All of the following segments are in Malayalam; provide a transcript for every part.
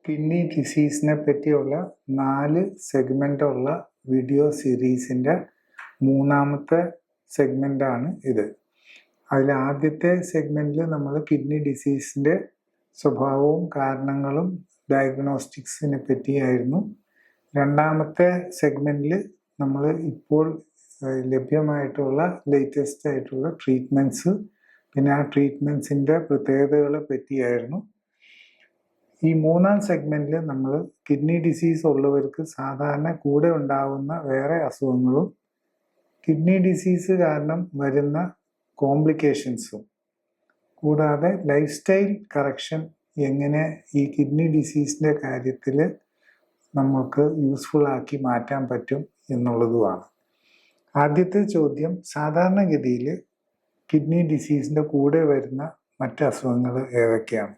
കിഡ്നി ഡിസീസിനെ പറ്റിയുള്ള 4 സെഗ്മെൻ്റുള്ള വീഡിയോ സീരീസിൻ്റെ മൂന്നാമത്തെ സെഗ്മെൻ്റാണ് ഇത്. അതിൽ ആദ്യത്തെ സെഗ്മെൻറ്റിൽ നമ്മൾ കിഡ്നി ഡിസീസിൻ്റെ സ്വഭാവവും കാരണങ്ങളും ഡയഗ്നോസ്റ്റിക്സിനെ പറ്റിയായിരുന്നു. രണ്ടാമത്തെ സെഗ്മെൻറ്റിൽ നമ്മൾ ഇപ്പോൾ ലഭ്യമായിട്ടുള്ള ലേറ്റസ്റ്റ് ആയിട്ടുള്ള ട്രീറ്റ്മെൻറ്റ്സ്, പിന്നെ ആ ട്രീറ്റ്മെൻറ്റ്സിൻ്റെ പ്രത്യേകതകളെ പറ്റിയായിരുന്നു. ഈ മൂന്നാം സെഗ്മെൻറ്റിൽ നമ്മൾ കിഡ്നി ഡിസീസ് ഉള്ളവർക്ക് സാധാരണ കൂടെ ഉണ്ടാകുന്ന വേറെ അസുഖങ്ങളും കിഡ്നി ഡിസീസ് കാരണം വരുന്ന കോംപ്ലിക്കേഷൻസും കൂടാതെ ലൈഫ് സ്റ്റൈൽ കറക്ഷൻ എങ്ങനെ ഈ കിഡ്നി ഡിസീസിൻ്റെ കാര്യത്തിൽ നമുക്ക് യൂസ്ഫുൾ ആക്കി മാറ്റാൻ പറ്റും എന്നുള്ളതുമാണ്. ആദ്യത്തെ ചോദ്യം, സാധാരണഗതിയിൽ കിഡ്നി ഡിസീസിൻ്റെ കൂടെ വരുന്ന മറ്റ് അസുഖങ്ങൾ ഏതൊക്കെയാണ്?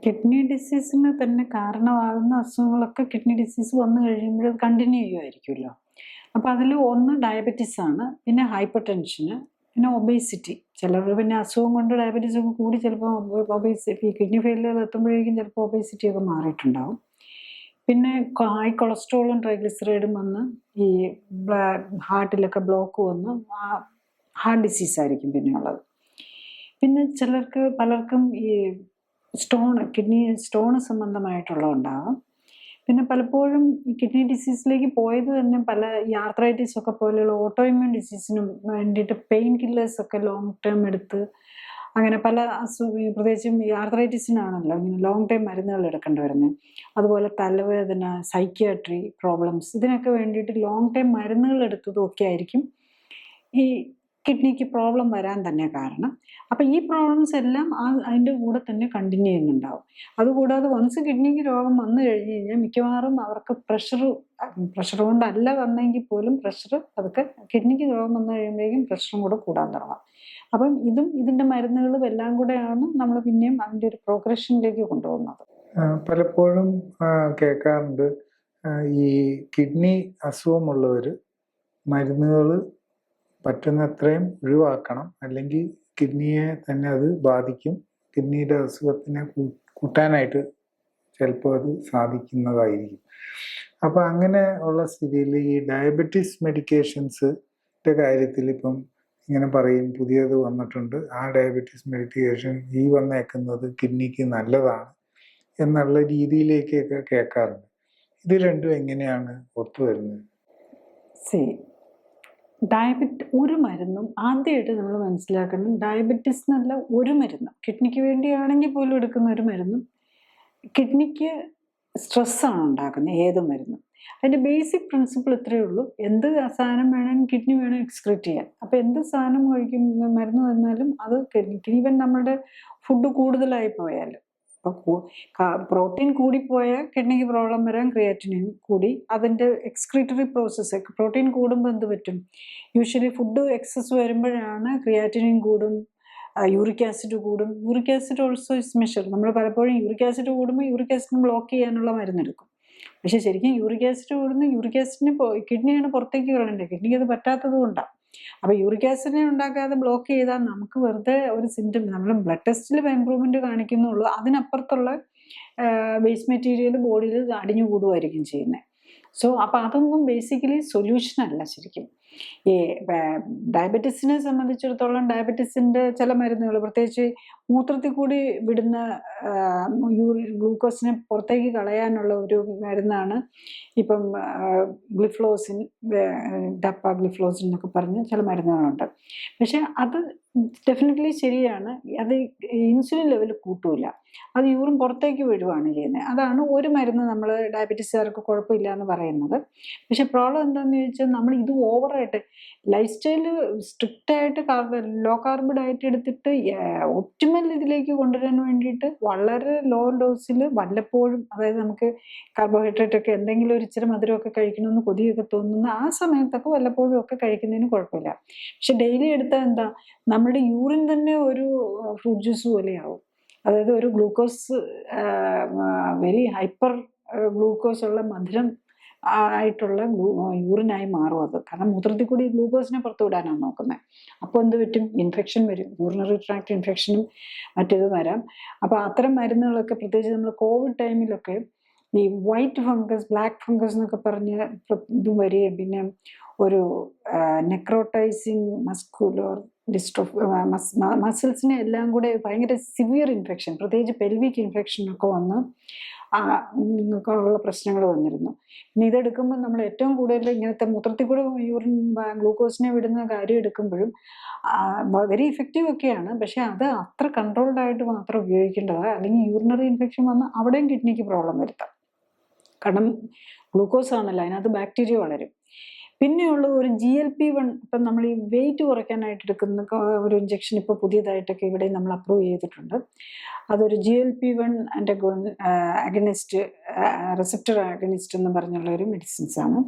കിഡ്നി ഡിസീസിന് തന്നെ കാരണമാകുന്ന അസുഖങ്ങളൊക്കെ കിഡ്നി ഡിസീസ് വന്നു കഴിയുമ്പോൾ കണ്ടിന്യൂ ചെയ്യുമായിരിക്കുമല്ലോ. അപ്പോൾ അതിൽ ഒന്ന് ഡയബറ്റീസ് ആണ്, പിന്നെ ഹൈപ്പർ ടെൻഷന്, പിന്നെ ഒബേസിറ്റി. ചിലർ പിന്നെ അസുഖം കൊണ്ട് ഡയബറ്റീസ് ഒക്കെ കൂടി ചിലപ്പോൾ ഒബേസിറ്റി കിഡ്നി ഫെയിലിയർ എത്തുമ്പോഴേക്കും ചിലപ്പോൾ ഒബേസിറ്റി ഒക്കെ മാറിയിട്ടുണ്ടാവും. പിന്നെ ഹൈ കൊളസ്ട്രോളും ട്രൈഗ്ലിസറൈഡും വന്ന് ഈ ഹാർട്ടിലൊക്കെ ബ്ലോക്ക് വന്ന് ഹാർട്ട് ഡിസീസ് ആയിരിക്കും പിന്നെ ഉള്ളത്. പിന്നെ പലർക്കും ഈ കിഡ്നി സ്റ്റോണ് സംബന്ധമായിട്ടുള്ളതുണ്ടാകും. പിന്നെ പലപ്പോഴും ഈ കിഡ്നി ഡിസീസിലേക്ക് പോയത് തന്നെ ഈ ആർത്രൈറ്റിസ് ഒക്കെ പോലെയുള്ള ഓട്ടോഇമ്യൂൺ ഡിസീസിനും വേണ്ടിയിട്ട് പെയിൻ കില്ലേഴ്സ് ഒക്കെ ലോങ് ടേം എടുത്ത് അങ്ങനെ പല പ്രത്യേകിച്ചും ഈ ആർത്രൈറ്റിസിനാണല്ലോ ഇങ്ങനെ ലോങ് ടൈം മരുന്നുകൾ എടുക്കേണ്ടി വരുന്നത്. അതുപോലെ തലവേദന, സൈക്യാട്രി പ്രോബ്ലംസ്, ഇതിനൊക്കെ വേണ്ടിയിട്ട് ലോങ് ടൈം മരുന്നുകൾ എടുത്തതും ഒക്കെ ആയിരിക്കും ഈ കിഡ്നിക്ക് പ്രോബ്ലം വരാൻ തന്നെ കാരണം. അപ്പം ഈ പ്രോബ്ലംസ് എല്ലാം അതിൻ്റെ കൂടെ തന്നെ കണ്ടിന്യൂ ചെയ്യുന്നുണ്ടാവും. അതുകൂടാതെ വൺസ് കിഡ്നിക്ക് രോഗം വന്നു കഴിഞ്ഞ് കഴിഞ്ഞാൽ മിക്കവാറും അവർക്ക് പ്രഷർ കൊണ്ടല്ല വന്നെങ്കിൽ പോലും അതൊക്കെ കിഡ്നിക്ക് രോഗം വന്നു കഴിയുമ്പോഴേക്കും പ്രഷറും കൂടെ കൂടാൻ തുടങ്ങും. അപ്പം ഇതിൻ്റെ മരുന്നുകളും എല്ലാം കൂടെയാണ് നമ്മൾ പിന്നെയും അതിൻ്റെ ഒരു പ്രോഗ്രഷനിലേക്ക് കൊണ്ടുപോകുന്നത്. പലപ്പോഴും കേൾക്കാറുണ്ട് ഈ കിഡ്നി അസുഖമുള്ളവർ മരുന്നുകൾ പറ്റുന്നത്രയും ഒഴിവാക്കണം, അല്ലെങ്കിൽ കിഡ്നിയെ തന്നെ അത് ബാധിക്കും, കിഡ്നിയുടെ അസുഖത്തിനെ കൂട്ടാനായിട്ട് ചിലപ്പോൾ അത് സാധിക്കുന്നതായിരിക്കും. അപ്പോൾ അങ്ങനെ ഉള്ള സ്ഥിതിയിൽ ഈ ഡയബറ്റീസ് മെഡിക്കേഷൻസിൻ്റെ കാര്യത്തിൽ ഇപ്പം ഇങ്ങനെ പറയും, പുതിയത് വന്നിട്ടുണ്ട്, ആ ഡയബറ്റീസ് മെഡിക്കേഷൻ ഈ വന്നേക്കുന്നത് കിഡ്നിക്ക് നല്ലതാണ് എന്നുള്ള രീതിയിലേക്കൊക്കെ കേൾക്കാറുണ്ട്. ഇത് രണ്ടും എങ്ങനെയാണ് ഒത്തുവരുന്നത്? ഒരു മരുന്നും ആദ്യമായിട്ട് നമ്മൾ മനസ്സിലാക്കണം, ഡയബറ്റീസ് എന്നല്ല ഒരു മരുന്നും, കിഡ്നിക്ക് വേണ്ടിയാണെങ്കിൽ പോലും എടുക്കുന്ന ഒരു മരുന്നും കിഡ്നിക്ക് സ്ട്രെസ്സാണ് ഉണ്ടാക്കുന്നത്. ഏത് മരുന്നും അതിൻ്റെ ബേസിക് പ്രിൻസിപ്പിൾ ഇത്രയേ ഉള്ളൂ, എന്ത് സാധനം വേണമെങ്കിൽ കിഡ്നി വേണം എക്സ്ക്രീറ്റ് ചെയ്യാൻ. അപ്പോൾ എന്ത് സാധനം മരുന്ന് വന്നാലും അത് ഈവൻ നമ്മളുടെ ഫുഡ് കൂടുതലായി പോയാലും, അപ്പോൾ പ്രോട്ടീൻ കൂടിപ്പോയാൽ കിഡ്നിക്ക് പ്രോബ്ലം വരാൻ, ക്രിയാറ്റിനിൻ കൂടി അതിൻ്റെ എക്സ്ക്രീറ്ററി പ്രോസസ്സ്. പ്രോട്ടീൻ കൂടുമ്പോൾ എന്ത് പറ്റും, യൂഷ്വലി ഫുഡ് എക്സസ് വരുമ്പോഴാണ് ക്രിയാറ്റിനിൻ കൂടും, യൂറിക് ആസിഡ് കൂടും. Uric acid also is measure. നമ്മൾ പലപ്പോഴും യൂറിക് ആസിഡ് കൂടുമ്പോൾ യൂറിക് ആസിഡ് ബ്ലോക്ക് ചെയ്യാനുള്ള മരുന്നെടുക്കും. പക്ഷെ ശരിക്കും യൂറിക് ആസിഡ് കൂടുന്ന യൂറിക് ആസിഡിന് കിഡ്നിയാണ് പുറത്തേക്ക് കളയേണ്ടത്, കിഡ്നിക്ക് അത് പറ്റാത്തത് കൊണ്ടാണ്. അപ്പോൾ യൂറിക് ആസിഡിനെ ഉണ്ടാക്കാതെ ബ്ലോക്ക് ചെയ്താൽ നമുക്ക് വെറുതെ ഒരു സിംറ്റം, നമ്മൾ ബ്ലഡ് ടെസ്റ്റിൽ ഇമ്പ്രൂവ്മെൻറ്റ് കാണിക്കുന്നുള്ളൂ, അതിനപ്പുറത്തുള്ള വേസ്റ്റ് മെറ്റീരിയൽ ബോഡിയിൽ അടിഞ്ഞു കൂടുമായിരിക്കും ചെയ്യുന്നത്. സോ അപ്പോൾ അതൊന്നും ബേസിക്കലി സൊല്യൂഷൻ അല്ല ശരിക്കും. ഈ ഡയബറ്റീസിനെ സംബന്ധിച്ചിടത്തോളം ഡയബറ്റീസിൻ്റെ ചില മരുന്നുകൾ, പ്രത്യേകിച്ച് മൂത്രത്തിൽ കൂടി വിടുന്ന ഗ്ലൂക്കോസിനെ പുറത്തേക്ക് കളയാനുള്ള ഒരു മരുന്നാണ് ഇപ്പം ഗ്ലിഫ്ലോസിൻ, ഡപ്പാഗ്ലിഫ്ലോസിൻ എന്നൊക്കെ പറഞ്ഞ് ചില മരുന്നുകളുണ്ട്. പക്ഷെ അത് ഡെഫിനറ്റ്ലി ശരിയാണ്, അത് ഇൻസുലിൻ ലെവൽ കൂട്ടൂല, അത് യൂറിൻ പുറത്തേക്ക് വിടുകയാണ് ചെയ്യുന്നത്. അതാണ് ഒരു മരുന്ന് നമ്മൾ ഡയബറ്റീസുകാർക്ക് കുഴപ്പമില്ല എന്ന് പറയുന്നത്. പക്ഷെ പ്രോബ്ലം എന്താണെന്ന് ചോദിച്ചാൽ, നമ്മൾ ഇത് ഓവറായിട്ട് ലൈഫ് സ്റ്റൈല് സ്ട്രിക്റ്റായിട്ട് ലോ കാർബ് ഡയറ്റ് എടുത്തിട്ട് ഒപ്റ്റിമൽ ഇതിലേക്ക് കൊണ്ടുവരാൻ വേണ്ടിയിട്ട് വളരെ ലോ ഡോസിൽ വല്ലപ്പോഴും, അതായത് നമുക്ക് കാർബോഹൈഡ്രേറ്റ് ഒക്കെ എന്തെങ്കിലും ഒരു ഇച്ചിരി മധുരമൊക്കെ കഴിക്കണമെന്ന് കൊതിയൊക്കെ തോന്നുന്ന ആ സമയത്തൊക്കെ വല്ലപ്പോഴും ഒക്കെ കഴിക്കുന്നതിന് കുഴപ്പമില്ല. പക്ഷെ ഡെയിലി എടുത്താൽ എന്താ, നമ്മുടെ യൂറിൻ തന്നെ ഒരു ഫ്രൂട്ട് ജ്യൂസ് പോലെയാവും. അതായത് ഒരു ഗ്ലൂക്കോസ് വെരി ഹൈപ്പർ ഗ്ലൂക്കോസ് ഉള്ള മധുരം ആയിട്ടുള്ള യൂറിനായി മാറും അത്. കാരണം മൂത്രത്തിൽ കൂടി ഗ്ലൂക്കോസിനെ പുറത്തു വിടാനാണ് നോക്കുന്നത്. അപ്പോൾ എന്ത് പറ്റും, ഇൻഫെക്ഷൻ വരും, യൂറിനറി ട്രാക്ട് ഇൻഫെക്ഷനും മറ്റേത് വരാം. അപ്പോൾ അത്തരം മരുന്നുകളൊക്കെ പ്രത്യേകിച്ച് നമ്മൾ കോവിഡ് ടൈമിലൊക്കെ ഈ വൈറ്റ് ഫംഗസ്, ബ്ലാക്ക് ഫംഗസ് എന്നൊക്കെ പറഞ്ഞ് ഇത് വരികയും പിന്നെ ഒരു നെക്രോട്ടൈസിങ് മസ്കുലർ ഡിസ്ട്രോഫി, മസിൽസിനെ എല്ലാം കൂടെ ഭയങ്കര സിവിയർ ഇൻഫെക്ഷൻ, പ്രത്യേകിച്ച് പെൽവിക് ഇൻഫെക്ഷനൊക്കെ വന്ന് ഉള്ള പ്രശ്നങ്ങൾ വന്നിരുന്നു. പിന്നെ ഇതെടുക്കുമ്പോൾ നമ്മൾ ഏറ്റവും കൂടുതൽ ഇങ്ങനത്തെ മൂത്രത്തിൽ കൂടെ യൂറിൻ ഗ്ലൂക്കോസിനെ വിടുന്ന കാര്യം എടുക്കുമ്പോഴും വെരി ഇഫക്റ്റീവ് ഒക്കെയാണ്, പക്ഷെ അത് അത്ര കൺട്രോൾഡ് ആയിട്ട് മാത്രം ഉപയോഗിക്കേണ്ടതാണ്. അല്ലെങ്കിൽ യൂറിനറി ഇൻഫെക്ഷൻ വന്ന് അവിടെയും കിഡ്നിക്ക് പ്രോബ്ലം വരുത്താം. കാരണം ഗ്ലൂക്കോസ് ആണല്ലോ, അതിനകത്ത് ബാക്ടീരിയ വളരും. പിന്നെയുള്ളത് ഒരു GLP-1, ഇപ്പം നമ്മൾ ഈ വെയിറ്റ് കുറയ്ക്കാനായിട്ട് എടുക്കുന്ന ഒരു ഇഞ്ചക്ഷൻ ഇപ്പോൾ പുതിയതായിട്ടൊക്കെ ഇവിടെ നമ്മൾ അപ്രൂവ് ചെയ്തിട്ടുണ്ട്. അതൊരു GLP-1 അഗനിസ്റ്റ്, റിസപ്റ്റർ അഗനിസ്റ്റ് എന്ന് പറഞ്ഞുള്ള ഒരു മെഡിസിൻസ് ആണ്.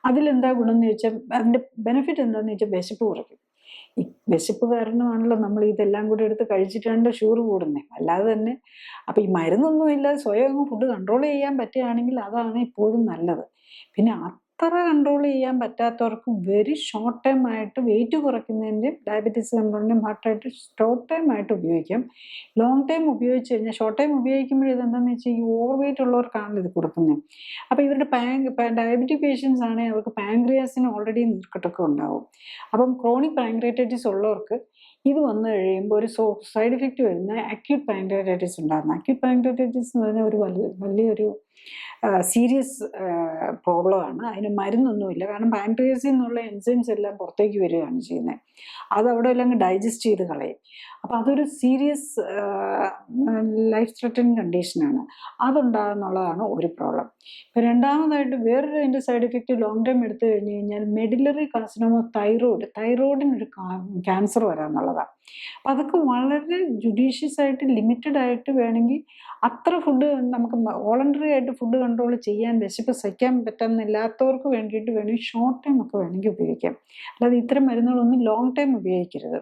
അതിലെന്താ ഗുണം എന്ന് ചോദിച്ചാൽ, അതിൻ്റെ ബെനിഫിറ്റ് എന്താണെന്ന് ചോദിച്ചാൽ വിശപ്പ് കുറയ്ക്കും. ഈ വിശപ്പ് കാരണമാണല്ലോ നമ്മൾ ഇതെല്ലാം കൂടി എടുത്ത് കഴിച്ചിട്ടാണ് ഷുഗർ കൂടുന്നത്, അല്ലാതെ തന്നെ. അപ്പം ഈ മരുന്നൊന്നുമില്ലാതെ സ്വയം ഫുഡ് കൺട്രോൾ ചെയ്യാൻ പറ്റുകയാണെങ്കിൽ അതാണ് ഇപ്പോഴും നല്ലത്. പിന്നെ അത്ര കൺട്രോൾ ചെയ്യാൻ പറ്റാത്തവർക്ക് വെരി ഷോർട്ട് ടൈം ആയിട്ട് വെയിറ്റ് കുറയ്ക്കുന്നതിൻ്റെയും ഡയബറ്റീസ് കൺട്രോളിൻ്റെയും ഹാർട്ടായിട്ട് ഷോർട്ട് ടൈം ആയിട്ട് ഉപയോഗിക്കാം. ലോങ് ടൈം ഉപയോഗിച്ച് കഴിഞ്ഞാൽ, ഷോർട്ട് ടൈം ഉപയോഗിക്കുമ്പോൾ ഇതെന്താണെന്ന് വെച്ചാൽ ഈ ഓവർ വെയിറ്റ് ഉള്ളവർക്കാണ് ഇത് കൊടുക്കുന്നത്. അപ്പോൾ ഇവരുടെ ഡയബറ്റിക് പേഷ്യൻസ് ആണെങ്കിൽ അവർക്ക് പാങ്ക്രിയാസിന് ഓൾറെഡി നീർക്കെട്ടൊക്കെ ഉണ്ടാവും. അപ്പം ക്രോണിക് പാങ്ക്രിയാറ്റൈറ്റിസ് ഉള്ളവർക്ക് ഇത് വന്നു കഴിയുമ്പോൾ ഒരു സൈഡ് ഇഫക്റ്റ് വരുന്ന അക്യൂട്ട് പാങ്ക്രിയാറ്റൈറ്റിസ് ഉണ്ടാകുന്നത്. അക്യൂട്ട് പാങ്ക്രിയാറ്റൈറ്റിസ് എന്ന് പറഞ്ഞാൽ ഒരു വലിയൊരു സീരിയസ് പ്രോബ്ലമാണ്. അതിന് മരുന്നൊന്നുമില്ല. കാരണം പാൻക്രിയാസിൽ നിന്നുള്ള എൻസൈംസ് എല്ലാം പുറത്തേക്ക് വരികയാണ് ചെയ്യുന്നത്. അത് അവിടെ എല്ലാം ഡൈജസ്റ്റ് ചെയ്ത് കളയും. അപ്പം അതൊരു സീരിയസ് ലൈഫ് ത്രെറ്റനിങ് കണ്ടീഷനാണ്. അതുണ്ടാകുന്നുള്ളതാണ് ഒരു പ്രോബ്ലം. ഇപ്പം രണ്ടാമതായിട്ട് വേറൊരു അതിൻ്റെ സൈഡ് എഫക്റ്റ് ലോങ് ടൈം എടുത്തു കഴിഞ്ഞ് കഴിഞ്ഞാൽ മെഡിലറി കാർസിനോമ, തൈറോയിഡിനൊരു ക്യാൻസർ വരാമെന്നുള്ളതാണ്. അപ്പം അതൊക്കെ വളരെ ജുഡീഷ്യസ് ആയിട്ട് ലിമിറ്റഡ് ആയിട്ട് വേണമെങ്കിൽ അത്ര ഫുഡ് നമുക്ക് വോളണ്ടറി ആയിട്ട് ഫുഡ് കൺട്രോൾ ചെയ്യാൻ, വിശപ്പ് സഹിക്കാൻ പറ്റുന്നില്ലാത്തവർക്ക് വേണ്ടിയിട്ട് വേണമെങ്കിൽ ഷോർട്ട് ടൈം ഒക്കെ വേണമെങ്കിൽ ഉപയോഗിക്കാം. അല്ലാതെ ഇത്തരം മരുന്നുകളൊന്നും ലോങ് ടൈം ഉപയോഗിക്കരുത്.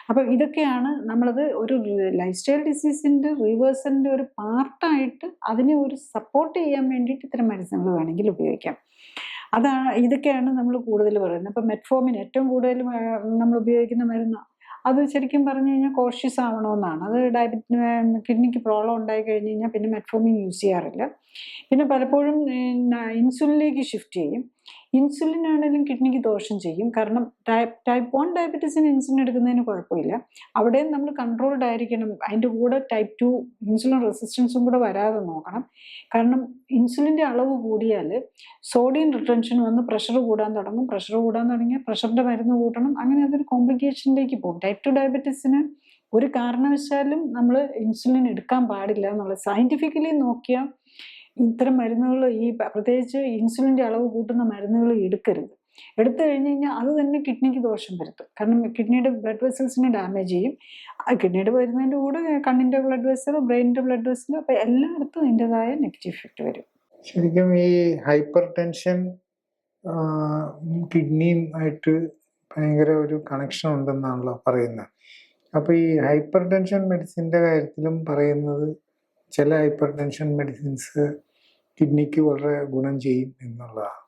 അപ്പം ഇതൊക്കെയാണ് നമ്മളത് ഒരു ലൈഫ് സ്റ്റൈൽ ഡിസീസിൻ്റെ റിവേഴ്സലിൻ്റെ ഒരു പാർട്ടായിട്ട് അതിനെ ഒരു സപ്പോർട്ട് ചെയ്യാൻ വേണ്ടിയിട്ട് ഇത്തരം മരുന്നുകൾ വേണമെങ്കിൽ ഉപയോഗിക്കാം. ഇതൊക്കെയാണ് നമ്മൾ കൂടുതൽ പറയുന്നത്. അപ്പം മെറ്റ്ഫോമിൻ ഏറ്റവും കൂടുതൽ നമ്മൾ ഉപയോഗിക്കുന്ന മരുന്ന്. അത് ശരിക്കും പറഞ്ഞു കഴിഞ്ഞാൽ കോഷ്യസ് ആവണമെന്നാണ്. അത് കിഡ്നിക്ക് പ്രോബ്ലം ഉണ്ടായി കഴിഞ്ഞ് കഴിഞ്ഞാൽ പിന്നെ മെറ്റ്ഫോമിൻ യൂസ് ചെയ്യാറില്ല. പിന്നെ പലപ്പോഴും ഇൻസുലിനിലേക്ക് ഷിഫ്റ്റ് ചെയ്യും. ഇൻസുലിൻ ആണെങ്കിലും കിഡ്നിക്ക് ദോഷം ചെയ്യും. കാരണം ടൈപ്പ് 1 ഡയബറ്റീസിന് ഇൻസുലിൻ എടുക്കുന്നതിന് കുഴപ്പമില്ല. അവിടെയും നമ്മൾ കൺട്രോൾഡ് ആയിരിക്കണം. അതിൻ്റെ കൂടെ ടൈപ്പ് 2 ഇൻസുലിൻ റെസിസ്റ്റൻസും കൂടെ വരാതെ നോക്കണം. കാരണം ഇൻസുലിൻ്റെ അളവ് കൂടിയാൽ സോഡിയം റിട്ടൻഷൻ വന്ന് പ്രഷർ കൂടാൻ തുടങ്ങിയാൽ പ്രഷറിൻ്റെ മരുന്ന് കൂട്ടണം. അങ്ങനെ അതൊരു കോംപ്ലിക്കേഷനിലേക്ക് പോകും. ടൈപ്പ് 2 ഡയബറ്റീസിന് ഒരു കാരണവശാലും നമ്മൾ ഇൻസുലിൻ എടുക്കാൻ പാടില്ല എന്നുള്ളത് സയൻറ്റിഫിക്കലി നോക്കിയാൽ ഇത്തരം മരുന്നുകൾ, ഈ പ്രത്യേകിച്ച് ഇൻസുലിൻ്റെ അളവ് കൂട്ടുന്ന മരുന്നുകൾ എടുക്കരുത്. എടുത്തു കഴിഞ്ഞ് കഴിഞ്ഞാൽ അത് തന്നെ കിഡ്നിക്ക് ദോഷം വരുത്തും. കാരണം കിഡ്നിയുടെ ബ്ലഡ് വെസൽസിനെ ഡാമേജ് ചെയ്യും. കിഡ്നിയുടെ വരുന്നതിൻ്റെ കൂടെ കണ്ണിൻ്റെ ബ്ലഡ് വെസൽ, ബ്രെയിനിൻ്റെ ബ്ലഡ് വെസൽ, അപ്പോൾ എല്ലായിടത്തും അതിൻ്റെതായ നെഗറ്റീവ് ഇഫക്റ്റ് വരും. ശരിക്കും ഈ ഹൈപ്പർ ടെൻഷൻ കിഡ്നിയുമായിട്ട് ഭയങ്കര ഒരു കണക്ഷൻ ഉണ്ടെന്നാണല്ലോ പറയുന്നത്. അപ്പോൾ ഈ ഹൈപ്പർ ടെൻഷൻ മെഡിസിൻ്റെ കാര്യത്തിലും പറയുന്നത് ചില ഹൈപ്പർ ടെൻഷൻ മെഡിസിൻസ് കിഡ്നിക്ക് വളരെ ഗുണം ചെയ്യും എന്നുള്ളതാണ്.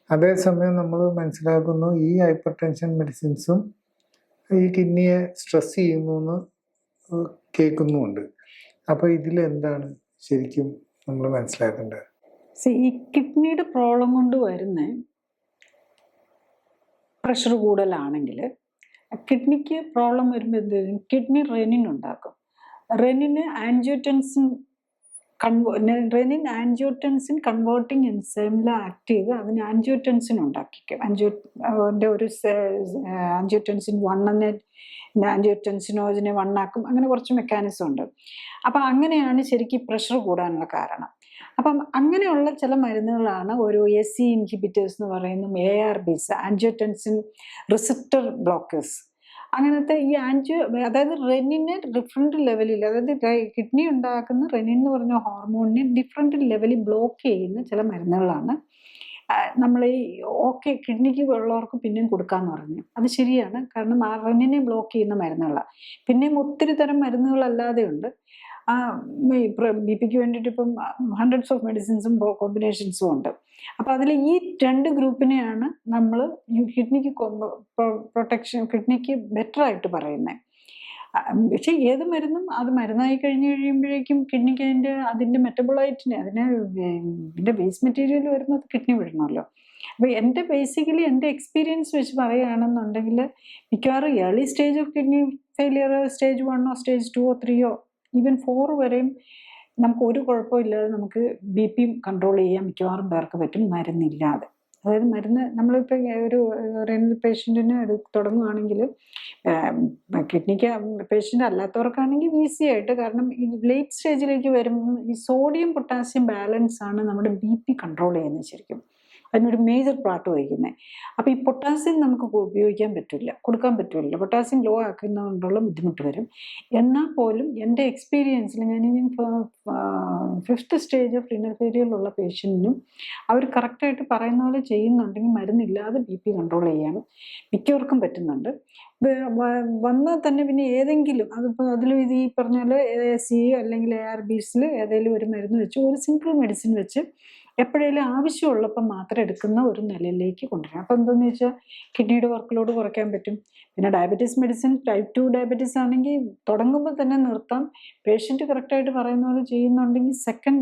അതേസമയം നമ്മൾ മനസ്സിലാക്കുന്നു ഈ ഹൈപ്പർ ടെൻഷൻ മെഡിസിൻസും ഈ കിഡ്നിയെ സ്ട്രെസ് ചെയ്യുന്നു എന്ന് കേൾക്കുന്നുമുണ്ട്. അപ്പോൾ ഇതിലെന്താണ് ശരിക്കും നമ്മൾ മനസ്സിലാക്കേണ്ടത്? ഈ കിഡ്നിയുടെ പ്രോബ്ലം കൊണ്ട് വരുന്ന പ്രഷർ കൂടുതലാണെങ്കിൽ കിഡ്നിക്ക് പ്രോബ്ലം വരുമ്പോൾ എന്ത് ചെയ്യും? കിഡ്നി റെനിൻ ഉണ്ടാക്കും. റെനിൻ ആൻജിയോടെൻസിൻ കൺവേർട്ടിങ് എൻസൈമിൽ ആക്ട് ചെയ്ത് അതിന് ആൻജിയോടെൻസിൻ ഉണ്ടാക്കിക്കും. ആൻജിയോടെൻസിൻ 1 ആൻജിയോടെൻസിനോജനെ 1 ആക്കും. അങ്ങനെ കുറച്ച് മെക്കാനിസം ഉണ്ട്. അപ്പം അങ്ങനെയാണ് ശരിക്കും പ്രഷർ കൂടാനുള്ള കാരണം. അപ്പം അങ്ങനെയുള്ള ചില മരുന്നുകളാണ് ഒരു SE ഇൻഹിബിറ്റേഴ്സ് എന്ന് പറയുന്ന ARBs, ആൻജിയോടെൻസിൻ റിസപ്റ്റർ ബ്ലോക്കേഴ്സ്. അങ്ങനത്തെ ഈ അതായത് റെനിനെ ഡിഫറെൻറ്റ് ലെവലിൽ, അതായത് കിഡ്നി ഉണ്ടാക്കുന്ന റെനിൻ എന്ന് പറഞ്ഞ ഹോർമോണിനെ ഡിഫറെൻറ്റ് ലെവലിൽ ബ്ലോക്ക് ചെയ്യുന്ന ചില മരുന്നുകളാണ് നമ്മൾ ഈ കിഡ്നിക്ക് ഉള്ളവർക്ക് പിന്നെയും കൊടുക്കാമെന്ന് പറഞ്ഞു. അത് ശരിയാണ്. കാരണം ആ റെനിനെ ബ്ലോക്ക് ചെയ്യുന്ന മരുന്നുകളാണ്. പിന്നെയും ഒത്തിരി തരം മരുന്നുകളല്ലാതെ ഉണ്ട്. BP വേണ്ടിയിട്ട് ഇപ്പം ഹൺഡ്രഡ്സ് ഓഫ് മെഡിസിൻസും കോമ്പിനേഷൻസും ഉണ്ട്. അപ്പം അതിൽ ഈ 2 ഗ്രൂപ്പിനെയാണ് നമ്മൾ കിഡ്നിക്ക് പ്രൊട്ടക്ഷൻ, കിഡ്നിക്ക് ബെറ്റർ ആയിട്ട് പറയുന്നത്. പക്ഷെ ഏത് മരുന്നും അത് മരുന്നായി കഴിഞ്ഞ് കഴിയുമ്പോഴേക്കും കിഡ്നിക്ക് അതിൻ്റെ മെറ്റബോളൈറ്റിനെ ഇതിൻ്റെ വേസ്റ്റ് മെറ്റീരിയൽ വരുന്നത് കിഡ്നി വിടണമല്ലോ. അപ്പോൾ ബേസിക്കലി എൻ്റെ എക്സ്പീരിയൻസ് വെച്ച് പറയുകയാണെന്നുണ്ടെങ്കിൽ മിക്കവാറും early stage of kidney failure, stage 1 stage 2 3 even 4 വരെയും നമുക്ക് ഒരു കുഴപ്പമില്ലാതെ നമുക്ക് BP കൺട്രോൾ ചെയ്യാൻ മിക്കവാറും പേർക്ക് പറ്റും മരുന്നില്ലാതെ. അതായത് മരുന്ന് നമ്മളിപ്പോൾ ഒരു റെനൽ പേഷ്യൻറ്റിന് തുടങ്ങുകയാണെങ്കിൽ കിഡ്നിക്ക് പേഷ്യൻ്റ് അല്ലാത്തവർക്കാണെങ്കിൽ ഈസി ആയിട്ട്, കാരണം ഈ ലേറ്റ് സ്റ്റേജിലേക്ക് വരുമ്പോൾ ഈ സോഡിയം പൊട്ടാസ്യം ബാലൻസ് ആണ് നമ്മുടെ BP കൺട്രോൾ ചെയ്യുന്നത് ശരിക്കും. അതിനൊരു മേജർ പാർട്ട് വഹിക്കുന്നത്. അപ്പോൾ ഈ പൊട്ടാസ്യം നമുക്ക് കൊടുക്കാൻ പറ്റില്ല. പൊട്ടാസ്യം ലോ ആക്കുന്നതുകൊണ്ടുള്ള ബുദ്ധിമുട്ട് വരും. എന്നാൽ പോലും എൻ്റെ എക്സ്പീരിയൻസിൽ ഞാൻ 5th സ്റ്റേജ് ഓഫ് റിനൽ ഫെയിലിയറിലുള്ള പേഷ്യൻറ്റിനും അവർ കറക്റ്റായിട്ട് പറയുന്ന പോലെ ചെയ്യുന്നുണ്ടെങ്കിൽ മരുന്നില്ലാതെ BP കൺട്രോൾ ചെയ്യാനും മിക്കവർക്കും പറ്റുന്നുണ്ട്. വന്നാൽ തന്നെ പിന്നെ ഏതെങ്കിലും അതിലും ഈ പറഞ്ഞ പോലെ ASE അല്ലെങ്കിൽ ARBs ഏതെങ്കിലും ഒരു മരുന്ന് വെച്ച്, ഒരു സിംപിൾ മെഡിസിൻ വെച്ച് എപ്പോഴേലും ആവശ്യമുള്ളപ്പോൾ മാത്രം എടുക്കുന്ന ഒരു നിലയിലേക്ക് കൊണ്ടുവരാം. അപ്പോൾ എന്താണെന്ന് വെച്ചാൽ കിഡ്നിയുടെ വർക്ക് ലോഡ് കുറയ്ക്കാൻ പറ്റും. പിന്നെ ഡയബറ്റീസ് മെഡിസിൻ, ടൈപ്പ് 2 ഡയബറ്റീസ് ആണെങ്കിൽ തുടങ്ങുമ്പോൾ തന്നെ നിർത്താം. പേഷ്യൻറ്റ് കറക്റ്റായിട്ട് പറയുന്ന പോലെ ചെയ്യുന്നുണ്ടെങ്കിൽ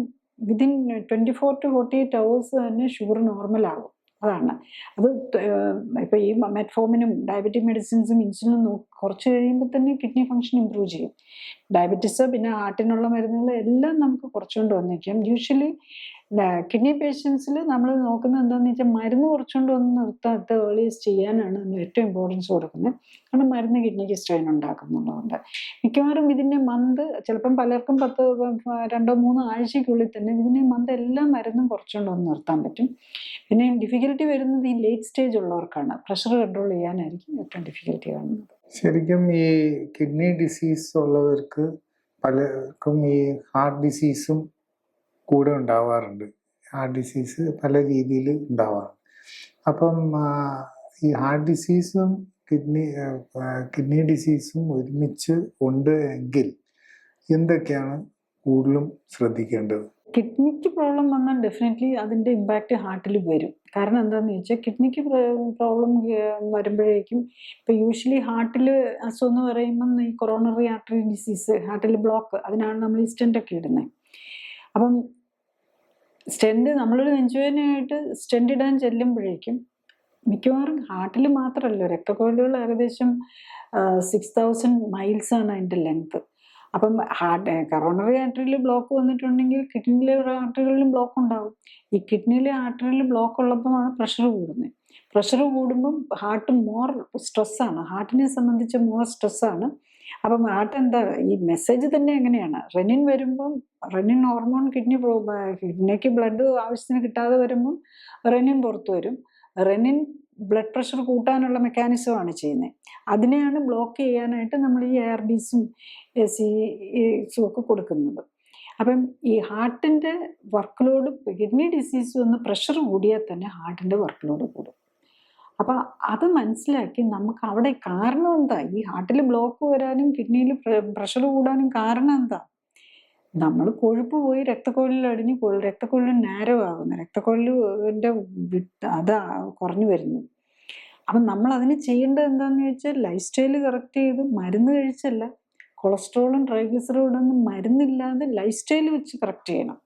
വിതിൻ 24 to 48 hours തന്നെ ഷുഗർ നോർമലാകും. അതാണ് അത്. ഇപ്പോൾ ഈ മെറ്റ്ഫോമിനും ഡയബറ്റിക് മെഡിസിൻസും ഇൻസുലിനും കുറച്ച് കഴിയുമ്പോൾ തന്നെ കിഡ്നി ഫങ്ഷൻ ഇമ്പ്രൂവ് ചെയ്യും. ഡയബറ്റീസ് പിന്നെ ഹാർട്ടിനുള്ള മരുന്നുകൾ എല്ലാം നമുക്ക് കുറച്ചുകൊണ്ട് വന്നേക്കാം. യൂഷ്വലി കിഡ്നി പേഷ്യൻസിൽ നമ്മൾ നോക്കുന്നത് എന്താണെന്ന് വെച്ചാൽ മരുന്ന് കുറച്ചുകൊണ്ട് വന്ന് നിർത്താത്ത ഏർലിയസ്റ്റ് ചെയ്യാനാണ് നമ്മൾ ഏറ്റവും ഇമ്പോർട്ടൻസ് കൊടുക്കുന്നത്. കാരണം മരുന്ന് കിഡ്നിക്ക് സ്ട്രെയിൻ ഉണ്ടാക്കുന്നുള്ളതുകൊണ്ട് മിക്കവാറും ഇതിൻ്റെ ചിലപ്പം പലർക്കും 2-3 ആഴ്ചയ്ക്കുള്ളിൽ തന്നെ ഇതിൻ്റെ എല്ലാം മരുന്നും കുറച്ചുകൊണ്ട് വന്ന് നിർത്താൻ പറ്റും. പിന്നെ ഡിഫിക്കൽറ്റി വരുന്നത് ഈ ലേറ്റ് സ്റ്റേജ് ഉള്ളവർക്കാണ്. പ്രഷർ കൺട്രോൾ ചെയ്യാനായിരിക്കും ഏറ്റവും ഡിഫിക്കൽറ്റി കാണുന്നത്. ശരിക്കും ഈ കിഡ്നി ഡിസീസ് ഉള്ളവർക്ക് പലർക്കും ഈ ഹാർട്ട് ഡിസീസും കൂടെ ഉണ്ടാവാറുണ്ട്. ഹാർട്ട് ഡിസീസ് പല രീതിയിൽ ഉണ്ടാവാറുണ്ട്. അപ്പം ഈ ഹാർട്ട് ഡിസീസും കിഡ്നി ഡിസീസും ഒരുമിച്ച് ഉണ്ട് എങ്കിൽ എന്തൊക്കെയാണ് കൂടുതലും ശ്രദ്ധിക്കേണ്ടത്? കിഡ്നിക്ക് പ്രോബ്ലം വന്നാൽ ഡെഫിനറ്റ്ലി അതിൻ്റെ ഇമ്പാക്റ്റ് ഹാർട്ടിൽ വരും. കാരണം എന്താണെന്ന് വെച്ചാൽ കിഡ്നിക്ക് പ്രോബ്ലം വരുമ്പോഴേക്കും ഇപ്പോൾ യൂഷ്വലി ഹാർട്ടിൽ അസുഖം എന്ന് പറയുമ്പം ഈ കൊറോണറി ആർട്ടറി ഡിസീസ്, ഹാർട്ടിൽ ബ്ലോക്ക്, അതിനാണ് നമ്മൾ ഈ സ്റ്റെൻ്റൊക്കെ ഇടുന്നത്. അപ്പം സ്റ്റെൻറ്റ് നമ്മളൊരു നെഞ്ചുവേദനയായിട്ട് സ്റ്റെൻറ്റ് ഇടാൻ ചെല്ലുമ്പോഴേക്കും മിക്കവാറും ഹാർട്ടിൽ മാത്രമല്ല, രക്തക്കുഴലുകൾ ഏകദേശം 6000 മൈൽസാണ് അതിൻ്റെ ലെങ്ത്. അപ്പം കൊറോണറി ആർട്ടറിയിൽ ബ്ലോക്ക് വന്നിട്ടുണ്ടെങ്കിൽ കിഡ്നിയിലെ ആർട്ടറികളിലും ബ്ലോക്ക് ഉണ്ടാകും. ഈ കിഡ്നിയിലെ ആർട്ടറിയിൽ ബ്ലോക്ക് ഉള്ളപ്പോഴാണ് പ്രഷർ കൂടുന്നത്. പ്രഷർ കൂടുമ്പം ഹാർട്ട് മോർ സ്ട്രെസ്സാണ്, ഹാർട്ടിനെ സംബന്ധിച്ച് മോർ സ്ട്രെസ്സാണ്. അപ്പം ഹാർട്ട് ഈ മെസ്സേജ് തന്നെ എങ്ങനെയാണ്, റെനിൻ വരുമ്പം റെനിൻ ഹോർമോൺ കിഡ്നിക്ക് ബ്ലഡ് ആവശ്യത്തിന് കിട്ടാതെ വരുമ്പം റെനിൻ പുറത്തു വരും. റെനിൻ ബ്ലഡ് പ്രഷർ കൂട്ടാനുള്ള മെക്കാനിസമാണ് ചെയ്യുന്നത്. അതിനെയാണ് ബ്ലോക്ക് ചെയ്യാനായിട്ട് നമ്മൾ ഈ ARBസും ACEസും ഒക്കെ കൊടുക്കുന്നത്. അപ്പം ഈ ഹാർട്ടിൻ്റെ വർക്ക് ലോഡ്, കിഡ്നി ഡിസീസ് വന്ന് പ്രഷർ കൂടിയാൽ തന്നെ ഹാർട്ടിൻ്റെ വർക്ക് ലോഡ് കൂടും. അപ്പം അത് മനസ്സിലാക്കി നമുക്ക് അവിടെ കാരണം എന്താ, ഈ ഹാർട്ടിൽ ബ്ലോക്ക് വരാനും കിഡ്നിയിൽ പ്രഷർ കൂടാനും കാരണം എന്താ, നമ്മൾ കൊഴുപ്പ് പോയി രക്തക്കുഴലിൽ അടിഞ്ഞ് രക്തക്കുഴലിൽ നാരോ ആകുന്നു, രക്തക്കുഴലിൻ്റെ അത് കുറഞ്ഞു വരുന്നു. അപ്പം നമ്മൾ അതിന് ചെയ്യേണ്ടത് എന്താണെന്ന് ചോദിച്ചാൽ ലൈഫ് സ്റ്റൈൽ കറക്റ്റ് ചെയ്ത്, മരുന്ന് കഴിച്ചല്ല, കൊളസ്ട്രോളും ട്രൈഗ്ലിസറൈഡൊന്നും മരുന്നില്ലാതെ ലൈഫ് സ്റ്റൈൽ വെച്ച് കറക്റ്റ് ചെയ്യണം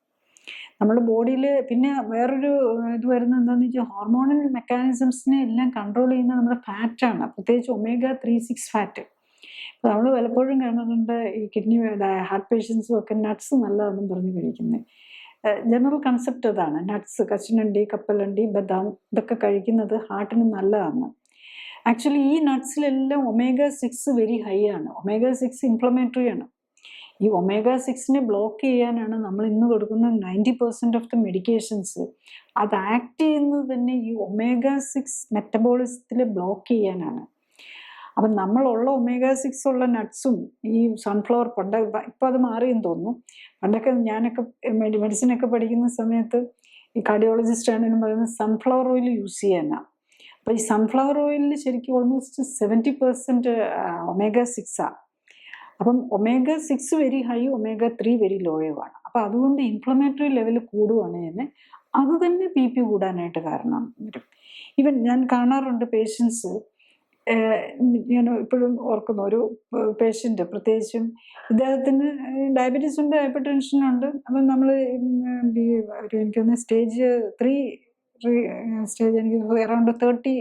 നമ്മുടെ ബോഡിയിൽ. പിന്നെ വേറൊരു ഇത് വരുന്നത് എന്താണെന്ന് വെച്ചാൽ ഹോർമോണൽ മെക്കാനിസംസിനെ എല്ലാം കൺട്രോൾ ചെയ്യുന്നത് നമ്മുടെ ഫാറ്റാണ്, പ്രത്യേകിച്ച് omega-3-6 ഫാറ്റ്. അപ്പോൾ നമ്മൾ പലപ്പോഴും കാണുന്നുണ്ട് ഈ കിഡ്നി ഹാർട്ട് പേഷ്യൻസും ഒക്കെ നട്ട്സ് നല്ലതാണെന്നും പറഞ്ഞ് കഴിക്കുന്നത്. ജനറൽ കൺസെപ്റ്റ് അതാണ്, നട്ട്സ്, കശുവണ്ടി, കപ്പലണ്ടി, ബദാം ഇതൊക്കെ കഴിക്കുന്നത് ഹാർട്ടിന് നല്ലതാണ്. ആക്ച്വലി ഈ നട്ട്സിലെല്ലാം omega-6 വെരി ഹൈ ആണ്. omega-6 ഇൻഫ്ലമേറ്ററി ആണ്. ഈ omega-6നെ ബ്ലോക്ക് ചെയ്യാനാണ് നമ്മൾ ഇന്ന് കൊടുക്കുന്ന 90% ഓഫ് ദ മെഡിക്കേഷൻസ്. അത് ആക്ട് ചെയ്യുന്നത് തന്നെ ഈ omega-6 മെറ്റബോളിസത്തിൽ ബ്ലോക്ക് ചെയ്യാനാണ്. അപ്പം നമ്മളുള്ള omega-6 ഉള്ള നട്ട്സും ഈ സൺഫ്ലവർ, ഇപ്പം അത് മാറിയെന്ന് തോന്നുന്നു. പണ്ടൊക്കെ ഞാനൊക്കെ മെഡിസിനൊക്കെ പഠിക്കുന്ന സമയത്ത് ഈ കാർഡിയോളജിസ്റ്റ് ആണെങ്കിലും പറയുന്നത് സൺഫ്ലവർ ഓയിൽ യൂസ് ചെയ്യാനാണ്. അപ്പോൾ ഈ സൺഫ്ലവർ ഓയിലിൽ ശരിക്കും ഓൾമോസ്റ്റ് 70% omega-6 അപ്പം omega-6 very high, omega-3 very ലോയുമാണ്. അപ്പം അതുകൊണ്ട് ഇൻഫ്ലമേറ്ററി ലെവൽ കൂടുകയാണ് തന്നെ, അത് തന്നെ BP കൂടാനായിട്ട് കാരണം വരും. ഈവൻ ഞാൻ കാണാറുണ്ട് പേഷ്യൻസ് ഞാൻ ഇപ്പോഴും ഓർക്കുന്നു ഒരു പേഷ്യൻ്റ്, പ്രത്യേകിച്ചും ഇദ്ദേഹത്തിന് ഡയബറ്റീസ് ഉണ്ട്, ഹൈപ്പർ ടെൻഷനുണ്ട്. അപ്പം നമ്മൾ ഒരു എനിക്കൊന്ന് സ്റ്റേജ് 3 സ്റ്റേജ് എനിക്ക് അറൗണ്ട് 30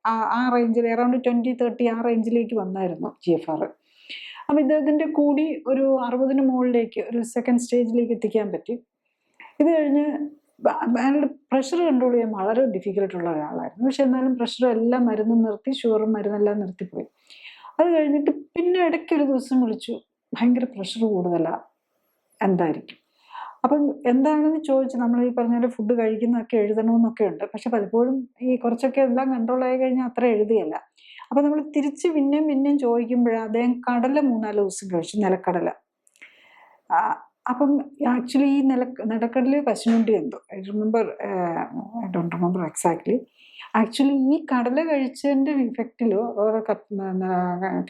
ആ റേഞ്ചിൽ, അറൗണ്ട് 20-30 ആ റേഞ്ചിലേക്ക് വന്നായിരുന്നു GFR. അപ്പം ഇദ്ദേഹത്തിൻ്റെ കൂടി ഒരു 60-ന് മുകളിലേക്ക് ഒരു സെക്കൻഡ് സ്റ്റേജിലേക്ക് എത്തിക്കാൻ പറ്റി. ഇത് കഴിഞ്ഞ് അയാളുടെ പ്രഷർ കൺട്രോൾ ചെയ്യാൻ വളരെ ഡിഫിക്കൽട്ടുള്ള ഒരാളായിരുന്നു. പക്ഷെ എന്നാലും പ്രഷർ എല്ലാം മരുന്നും നിർത്തി, ഷുഗറും മരുന്നെല്ലാം നിർത്തിപ്പോയി. അത് കഴിഞ്ഞിട്ട് പിന്നെ ഇടയ്ക്കൊരു ദിവസം വിളിച്ചു, ഭയങ്കര പ്രഷർ കൂടുതലാണ്, എന്തായിരിക്കും? അപ്പം എന്താണെന്ന് ചോദിച്ചു. നമ്മൾ ഈ പറഞ്ഞ പോലെ ഫുഡ് കഴിക്കുന്നതൊക്കെ എഴുതണമെന്നൊക്കെ ഉണ്ട്. പക്ഷെ പലപ്പോഴും ഈ കുറച്ചൊക്കെ എല്ലാം കൺട്രോൾ ആയി കഴിഞ്ഞാൽ അത്ര എഴുതുകയല്ല. അപ്പം നമ്മൾ തിരിച്ച് പിന്നെയും ചോദിക്കുമ്പോഴാണ് അദ്ദേഹം കടല 3-4 ദിവസം കഴിച്ചു, നിലക്കടല. അപ്പം ആക്ച്വലി ഈ നിലക്കടല കശുവണ്ടി എന്തോ I don't remember exactly. Actually ഈ കടല കഴിച്ചതിൻ്റെ ഇഫക്റ്റിലോ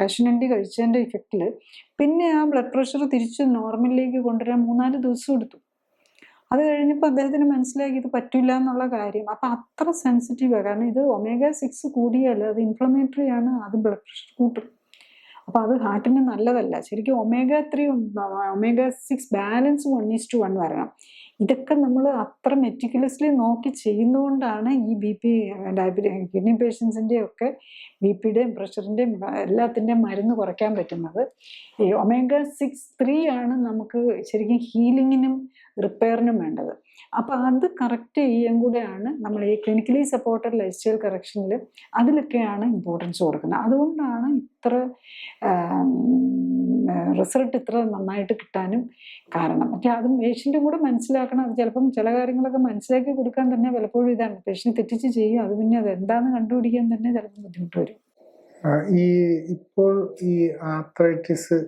കശുവണ്ടി കഴിച്ചതിൻ്റെ ഇഫക്റ്റിൽ പിന്നെ ആ ബ്ലഡ് പ്രഷർ തിരിച്ച് നോർമലിലേക്ക് കൊണ്ടുവരാൻ 3-4 ദിവസം എടുത്തു. അത് കഴിഞ്ഞപ്പോൾ അദ്ദേഹത്തിന് മനസ്സിലാക്കി ഇത് പറ്റില്ല എന്നുള്ള കാര്യം. അപ്പം അത്ര സെൻസിറ്റീവാണ്. കാരണം ഇത് omega-6 കൂടിയാൽ അത് ഇൻഫ്ലമേറ്ററി ആണ്, അത് ബ്ലഡ് പ്രഷർ കൂട്ടും. അപ്പോൾ അത് ഹാർട്ടിന് നല്ലതല്ല. ശരിക്കും omega-3 omega-6 ബാലൻസ് 1:1 വരണം. ഇതൊക്കെ നമ്മൾ അത്ര മെറ്റിക്കുലസ്ലി നോക്കി ചെയ്യുന്നതുകൊണ്ടാണ് ഈ BP ഡയബറ്റിക് കിഡ്നി പേഷ്യൻസിൻ്റെ ഒക്കെ BPയുടെയും പ്രഷറിൻ്റെയും എല്ലാത്തിൻ്റെയും മരുന്ന് കുറയ്ക്കാൻ പറ്റുന്നത്. ഈ omega-6 ആണ് നമുക്ക് ശരിക്കും ഹീലിങ്ങിനും റിപ്പയറിനും വേണ്ടത്. അപ്പോൾ അത് കറക്റ്റ് ചെയ്യാൻ കൂടെയാണ് നമ്മൾ ഈ ക്ലിനിക്കലി സപ്പോർട്ടഡ് ലൈഫ് സ്റ്റൈൽ കറക്ഷനിൽ അതിലൊക്കെയാണ് ഇമ്പോർട്ടൻസ് കൊടുക്കുന്നത്. അതുകൊണ്ടാണ് ഇത്ര റിസൾട്ട് ഇത്ര നന്നായിട്ട് കിട്ടാനും കാരണം. പക്ഷേ അതും പേഷ്യൻറ്റും കൂടെ മനസ്സിലാക്കണം. അത് ചിലപ്പം ചില കാര്യങ്ങളൊക്കെ മനസ്സിലാക്കി കൊടുക്കാൻ തന്നെ പലപ്പോഴും ഇതാണ്, പേഷ്യൻ്റ് തെറ്റിച്ച് ചെയ്യും. അത് പിന്നെ അത് എന്താണെന്ന് കണ്ടുപിടിക്കാൻ തന്നെ ചിലപ്പോൾ ബുദ്ധിമുട്ട് വരും. ഇപ്പോൾ ഈ ആർത്രൈറ്റിസ്,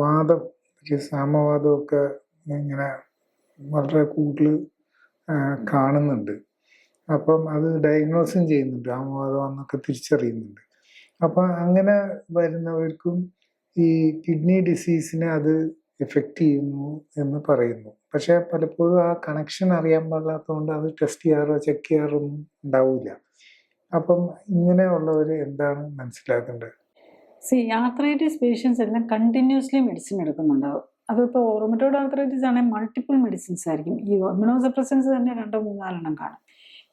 വാദം, സാമവാദമൊക്കെ ഇങ്ങനെ വളരെ കൂടുതൽ കാണുന്നുണ്ട്. അപ്പം അത് ഡയഗ്നോസും ചെയ്യുന്നുണ്ട്, ആമവാദം എന്നൊക്കെ തിരിച്ചറിയുന്നുണ്ട്. അപ്പം അങ്ങനെ വരുന്നവർക്കും ഈ കിഡ്നി ഡിസീസിനെ അത് എഫക്റ്റ് ചെയ്യുന്നു എന്ന് പറയുന്നു. പക്ഷെ പലപ്പോഴും ആ കണക്ഷൻ അറിയാൻ പാടില്ലാത്തതുകൊണ്ട് അത് ടെസ്റ്റ് ചെയ്യാറോ ചെക്ക് ചെയ്യാറോ ഒന്നും ഉണ്ടാവില്ല. അപ്പം ഇങ്ങനെയുള്ളവർ എന്താണ് മനസ്സിലാക്കേണ്ടത്? ആർത്രൈറ്റിസ് പേഷ്യൻസ് എല്ലാം കണ്ടിന്യൂസ്ലി മെഡിസിൻ എടുക്കുന്നുണ്ടാവും. അതിപ്പോൾ റൊമറ്റോയ്ഡ് ആർത്രൈറ്റിസ് ആണെങ്കിൽ മൾട്ടിപ്പിൾ മെഡിസിൻസ് ആയിരിക്കും. ഈ ഇമ്യൂണോസപ്രസൻസ് തന്നെ 2-3-4 കാണും.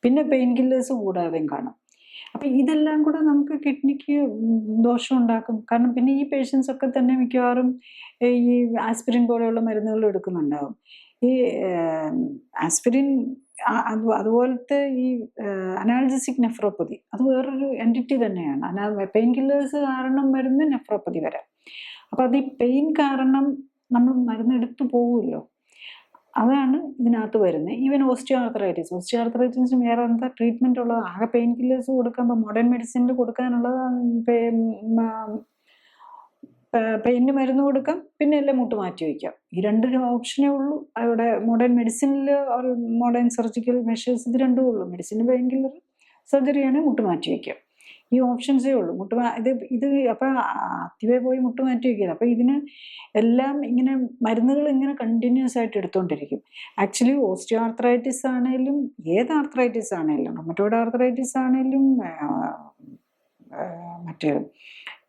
പിന്നെ പെയിൻ കില്ലേഴ്സ് കൂടാതെയും കാണും. അപ്പം ഇതെല്ലാം കൂടെ നമുക്ക് കിഡ്നിക്ക് ദോഷം ഉണ്ടാക്കും. കാരണം പിന്നെ ഈ പേഷ്യൻസ് ഒക്കെ തന്നെ മിക്കവാറും ഈ ആസ്പിരിൻ പോലെയുള്ള മരുന്നുകൾ എടുക്കുന്നുണ്ടാവും. ഈ ആസ്പിരിൻ അതുപോലത്തെ ഈ അനാൽജസിക് നെഫ്രോപ്പതി അത് വേറൊരു എൻറ്റിറ്റി തന്നെയാണ്. പെയിൻ കില്ലേഴ്സ് കാരണം വരുന്ന നെഫ്രോപ്പതി വരാം. അപ്പം അത് ഈ പെയിൻ കാരണം നമ്മൾ മരുന്നെടുത്തു പോകുമല്ലോ, അതാണ് ഇതിനകത്ത് വരുന്നത്. ഈവൻ ഓസ്റ്റിയോആർത്രൈറ്റിസിന് വേറെ എന്താ ട്രീറ്റ്മെൻ്റ് ഉള്ളത്? ആകെ പെയിൻ കില്ലേഴ്സ് കൊടുക്കാൻ, ഇപ്പോൾ മോഡേൺ മെഡിസിനിൽ കൊടുക്കാനുള്ളത് പെയിന് മരുന്ന് കൊടുക്കാം, പിന്നെ എല്ലാം മുട്ട് മാറ്റി വയ്ക്കാം. ഈ 2 ഓപ്ഷനേ ഉള്ളൂ. അവിടെ മോഡേൺ മെഡിസിനിൽ ഒരു മോഡേൺ സർജിക്കൽ മെഷേഴ്സ് ഇത് 2 ഉള്ളൂ. മെഡിസിന് പെയിൻ കില്ലർ, സർജറിയാണെങ്കിൽ മുട്ട് മാറ്റി വയ്ക്കാം. ഈ ഓപ്ഷൻസേ ഉള്ളൂ. ഇത് അപ്പം ആക്റ്റീവായി പോയി മുട്ട് മാറ്റി വയ്ക്കില്ല. അപ്പം ഇതിന് എല്ലാം ഇങ്ങനെ മരുന്നുകൾ ഇങ്ങനെ കണ്ടിന്യൂസ് ആയിട്ട് എടുത്തുകൊണ്ടിരിക്കും. ആക്ച്വലി ഓസ്റ്റിയോആർത്രൈറ്റിസ് ആണെങ്കിലും ഏത് ആർത്രൈറ്റിസ് ആണെങ്കിലും, റൊമറ്റോയ്ഡ് ആർത്രൈറ്റിസ് ആണെങ്കിലും മറ്റേ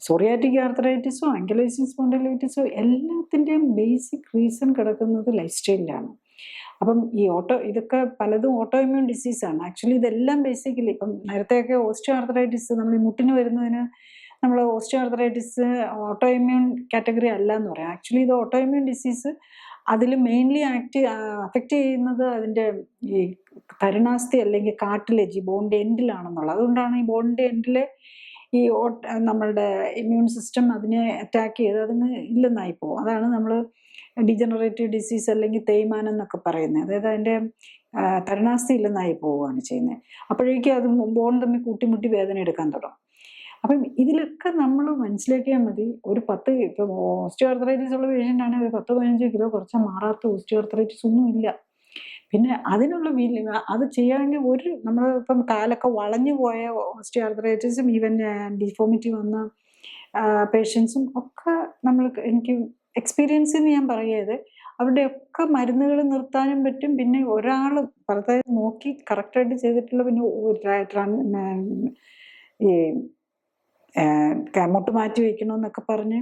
സോറിയാറ്റിക് ആർത്രൈറ്റിസോ ആങ്കിലോസിസ് സ്പോണ്ടിലൈറ്റിസോ എല്ലാത്തിൻ്റെയും ബേസിക് റീസൺ കിടക്കുന്നത് ലൈഫ് സ്റ്റൈലിലാണ്. അപ്പം ഇതൊക്കെ പലതും ഓട്ടോ ഇമ്മ്യൂൺ ഡിസീസാണ്. ആക്ച്വലി ഇതെല്ലാം ബേസിക്കലി ഇപ്പം നേരത്തെയൊക്കെ ഓസ്റ്റിയോആർത്രൈറ്റിസ് നമ്മൾ ഈ മുട്ടിന് വരുന്നതിന് നമ്മൾ ഓസ്റ്റിയോആർത്രൈറ്റിസ് ഓട്ടോ ഇമ്മ്യൂൺ കാറ്റഗറി അല്ല എന്ന് പറയാം. ആക്ച്വലി ഇത് ഓട്ടോ ഇമ്മ്യൂൺ ഡിസീസ്. അതിൽ മെയിൻലി അഫക്റ്റ് ചെയ്യുന്നത് അതിൻ്റെ ഈ തരുണാസ്ഥി അല്ലെങ്കിൽ കാർട്ടിലേജ്, ഈ ബോണിൻ്റെ എൻഡിലാണെന്നുള്ളത്. അതുകൊണ്ടാണ് ഈ ബോണിൻ്റെ എൻഡിലെ ഈ നമ്മളുടെ ഇമ്മ്യൂൺ സിസ്റ്റം അതിനെ അറ്റാക്ക് ചെയ്ത് അതിന് ഇല്ലെന്നായി പോകും. അതാണ് നമ്മൾ ഡിജനറേറ്റീവ് ഡിസീസ് അല്ലെങ്കിൽ തേയ്മാനം എന്നൊക്കെ പറയുന്നത്. അതായത് അതിൻ്റെ തരുണാസ്ഥി ഇല്ലെന്നായി പോവുകയാണ് ചെയ്യുന്നത്. അപ്പോഴേക്കും അത് ബോൺ തമ്മിൽ കൂട്ടിമുട്ടി വേദന എടുക്കാൻ തുടങ്ങും. അപ്പം ഇതിലൊക്കെ നമ്മൾ മനസ്സിലാക്കിയാൽ മതി. ഒരു 10 ഇപ്പം ഓസ്റ്റിയോആർത്രൈറ്റിസ് ഉള്ള പേഷ്യൻ്റ് ആണെങ്കിൽ 10-15 കിലോ കുറച്ചാൽ മാറാത്ത ഓസ്റ്റിയോആർത്രൈറ്റിസ് ഒന്നും ഇല്ല. പിന്നെ അതിനുള്ള അത് ചെയ്യാമെങ്കിൽ നമ്മൾ ഇപ്പം കാലൊക്കെ വളഞ്ഞു പോയ ഓസ്റ്റിയോആർത്രൈറ്റിസും ഈവൻ ഡിഫോമിറ്റി വന്ന പേഷ്യൻസും ഒക്കെ എനിക്ക് എക്സ്പീരിയൻസിൽ നിന്ന് ഞാൻ പറയുന്നത് അവരുടെയൊക്കെ മരുന്നുകൾ നിർത്താനും പറ്റും. പിന്നെ ഒരാൾ പുറത്തായി നോക്കി കറക്റ്റായിട്ട് ചെയ്തിട്ടുള്ള പിന്നെ ഈ മുട്ട് മാറ്റി വയ്ക്കണമെന്നൊക്കെ പറഞ്ഞ്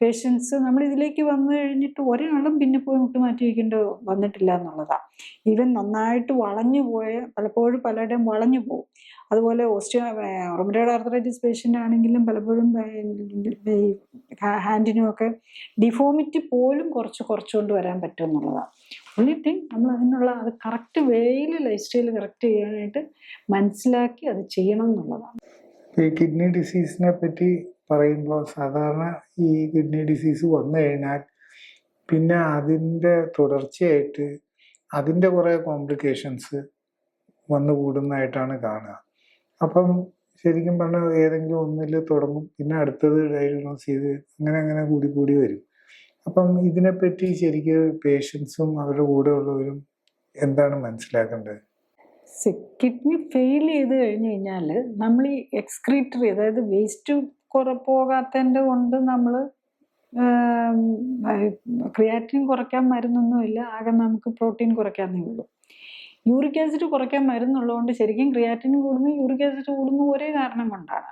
പേഷ്യൻസ് നമ്മൾ ഇതിലേക്ക് വന്നു കഴിഞ്ഞിട്ട് ഒരാളും പിന്നെ പോയി മുട്ട് മാറ്റി വയ്ക്കേണ്ട വന്നിട്ടില്ല എന്നുള്ളതാണ്. ഈവൻ നന്നായിട്ട് വളഞ്ഞു പോയ പലപ്പോഴും പലരുടെയും വളഞ്ഞു പോകും. അതുപോലെ റൊമറ്റോയ്ഡ് ആർത്രൈറ്റിസ് പേഷ്യൻ്റ് ആണെങ്കിലും പലപ്പോഴും ഈ ഹാൻഡിനുമൊക്കെ ഡിഫോമിറ്റി പോലും കുറച്ചുകൊണ്ട് വരാൻ പറ്റും എന്നുള്ളതാണ്. only thing നമ്മൾ അതിനുള്ള അത് കറക്റ്റ് വേയിൽ ലൈഫ് സ്റ്റൈൽ കറക്റ്റ് ചെയ്യാനായിട്ട് മനസ്സിലാക്കി അത് ചെയ്യണം എന്നുള്ളതാണ്. ഈ കിഡ്നി ഡിസീസിനെ പറ്റി പറയുമ്പോൾ സാധാരണ ഈ കിഡ്നി ഡിസീസ് വന്നു കഴിഞ്ഞാൽ പിന്നെ അതിൻ്റെ തുടർച്ചയായിട്ട് അതിൻ്റെ കുറേ കോംപ്ലിക്കേഷൻസ് വന്നു കൂടുന്നതായിട്ടാണ് കാണുക. അപ്പം ശരിക്കും പറഞ്ഞാൽ ഏതെങ്കിലും ഒന്നിൽ തുടങ്ങും, പിന്നെ അടുത്തത് ഡയഗ്നോസ് ചെയ്ത് അങ്ങനെ കൂടി വരും. അപ്പം ഇതിനെപ്പറ്റി ശരിക്കും പേഷ്യൻസും അവരുടെ കൂടെ ഉള്ളവരും എന്താണ് മനസ്സിലാക്കേണ്ടത്? കിഡ്നി ഫെയിൽ ചെയ്ത് കഴിഞ്ഞ് കഴിഞ്ഞാൽ നമ്മൾ ഈ എക്സ്ക്രീറ്ററി, അതായത് വേസ്റ്റ് പോകാത്തതിൻ്റെ കൊണ്ട് നമ്മൾ ക്രിയാറ്റിൻ കുറയ്ക്കാൻ മരുന്നൊന്നുമില്ല, ആകെ നമുക്ക് പ്രോട്ടീൻ കുറയ്ക്കാന്നേ ഉള്ളൂ. യൂറിക് ആസിഡ് കുറയ്ക്കാൻ മരുന്നുള്ളതുകൊണ്ട് ശരിക്കും ക്രിയാറ്റിൻ കൂടുന്നു യൂറിക് ആസിഡ് കൂടുന്നു ഒരേ കാരണം കൊണ്ടാണ്.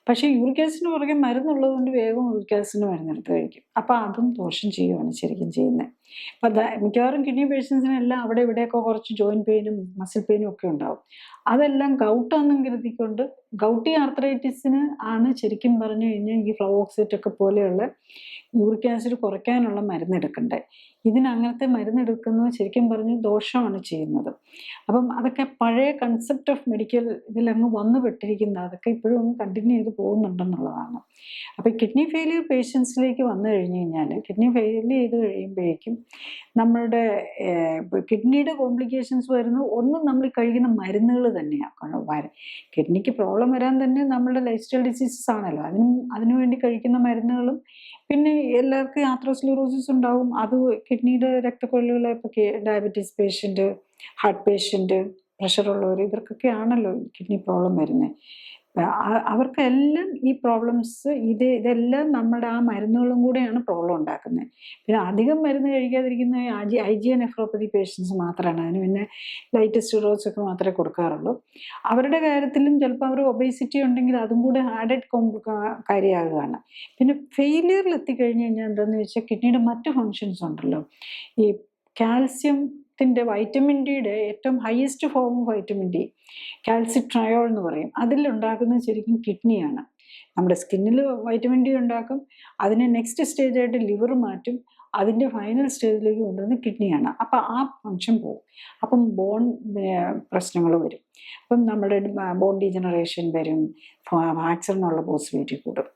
പക്ഷേ യൂറിക് ആസിഡിന് പുറകെ മരുന്നുള്ളത് കൊണ്ട് വേഗം യൂറിക് ആസിഡിന് മരുന്നെടുത്ത് കഴിക്കും. അപ്പോൾ അതും ദോഷം ചെയ്യുകയാണ് ശരിക്കും ചെയ്യുന്നത്. അപ്പം മിക്കവാറും കിഡ്നി പേഷ്യൻസിനെല്ലാം അവിടെ ഇവിടെയൊക്കെ കുറച്ച് ജോയിൻറ്റ് പെയിനും മസിൽ പെയിനും ഒക്കെ ഉണ്ടാവും. അതെല്ലാം ഗൗട്ടാണെന്നും കരുതിക്കൊണ്ട് ഗൗട്ടി ആർത്രൈറ്റിസിന് ആണ് ശരിക്കും പറഞ്ഞു കഴിഞ്ഞാൽ ഈ ഫ്ലവോക്സേറ്റ് ഒക്കെ പോലെയുള്ള യൂറിക് ആസിഡ് കുറയ്ക്കാനുള്ള മരുന്നെടുക്കണ്ടേ. അങ്ങനത്തെ മരുന്നെടുക്കുന്നത് ശരിക്കും പറഞ്ഞ് ദോഷമാണ് ചെയ്യുന്നത്. അപ്പം അതൊക്കെ പഴയ കൺസെപ്റ്റ് ഓഫ് മെഡിക്കൽ ഇതിലങ്ങ് വന്നു പെട്ടിരിക്കുന്നത്, അതൊക്കെ ഇപ്പോഴും ഒന്ന് കണ്ടിന്യൂ ചെയ്ത് പോകുന്നുണ്ടെന്നുള്ളതാണ്. അപ്പോൾ കിഡ്നി ഫെയിലിയർ പേഷ്യൻസിലേക്ക് വന്നു കഴിഞ്ഞ് കഴിഞ്ഞാൽ കിഡ്നി ഫെയിൽ ചെയ്ത് കഴിയുമ്പോഴേക്കും നമ്മളുടെ കിഡ്നിയുടെ കോംപ്ലിക്കേഷൻസ് വരുന്നത് ഒന്നും നമ്മൾ കഴിക്കുന്ന മരുന്നുകൾ തന്നെയാണ്. കിഡ്നിക്ക് പ്രോബ്ലം വരാൻ തന്നെ നമ്മുടെ ലൈഫ് സ്റ്റൈൽ ഡിസീസസ് ആണല്ലോ, അതിനുവേണ്ടി കഴിക്കുന്ന മരുന്നുകളും പിന്നെ എല്ലാവർക്കും ആത്രോസ്ക്ലെറോസിസ് ഉണ്ടാവും. അത് കിഡ്നിയുടെ രക്തക്കൊഴലുകളെ ഇപ്പോൾ ഡയബറ്റീസ് പേഷ്യൻ്റ്, ഹാർട്ട് പേഷ്യൻ്റ്, പ്രഷറുള്ളവർ, ഇവർക്കൊക്കെ ആണല്ലോ കിഡ്നി പ്രോബ്ലം വരുന്നത്. അവർക്കെല്ലാം ഈ പ്രോബ്ലംസ് ഇതെല്ലാം നമ്മുടെ ആ മരുന്നുകളും കൂടെയാണ് പ്രോബ്ലം ഉണ്ടാക്കുന്നത്. പിന്നെ അധികം മരുന്ന് കഴിക്കാതിരിക്കുന്ന IgA നെഫ്രോപ്പതി പേഷ്യൻസ് മാത്രമാണ്. അതിന് പിന്നെ ലൈറ്റ് സ്റ്റിറോയിഡ്സ് ഒക്കെ മാത്രമേ കൊടുക്കാറുള്ളൂ. അവരുടെ കാര്യത്തിലും ചിലപ്പോൾ അവർ ഒബേസിറ്റി ഉണ്ടെങ്കിൽ അതും കൂടെ ആഡഡ് കാര്യമാകുകയാണ്. പിന്നെ ഫെയിലിയറിൽ എത്തിക്കഴിഞ്ഞ് കഴിഞ്ഞാൽ എന്താണെന്ന് വെച്ചാൽ കിഡ്നിയുടെ മറ്റ് ഫങ്ഷൻസ് ഉണ്ടല്ലോ, ഈ കാൽസ്യത്തിൻ്റെ വൈറ്റമിൻ ഡിയുടെ ഏറ്റവും ഹയസ്റ്റ് ഫോം വൈറ്റമിൻ ഡി കാൽസിട്രയോൾ എന്ന് പറയും, അതിലുണ്ടാക്കുന്നത് ശരിക്കും കിഡ്നിയാണ്. നമ്മുടെ സ്കിന്നിൽ വൈറ്റമിൻ ഡി ഉണ്ടാക്കും, അതിനെ നെക്സ്റ്റ് സ്റ്റേജായിട്ട് ലിവർ മാറ്റും, അതിൻ്റെ ഫൈനൽ സ്റ്റേജിലേക്ക് കൊണ്ടുവന്ന് കിഡ്നിയാണ്. അപ്പം ആ ഫങ്ഷൻ പോകും. അപ്പം ബോൺ പ്രശ്നങ്ങൾ വരും. അപ്പം നമ്മുടെ ബോൺ ഡീജനറേഷൻ വരും, ആക്സിഡന്റിനുള്ള പോസിബിലിറ്റി കൂടും.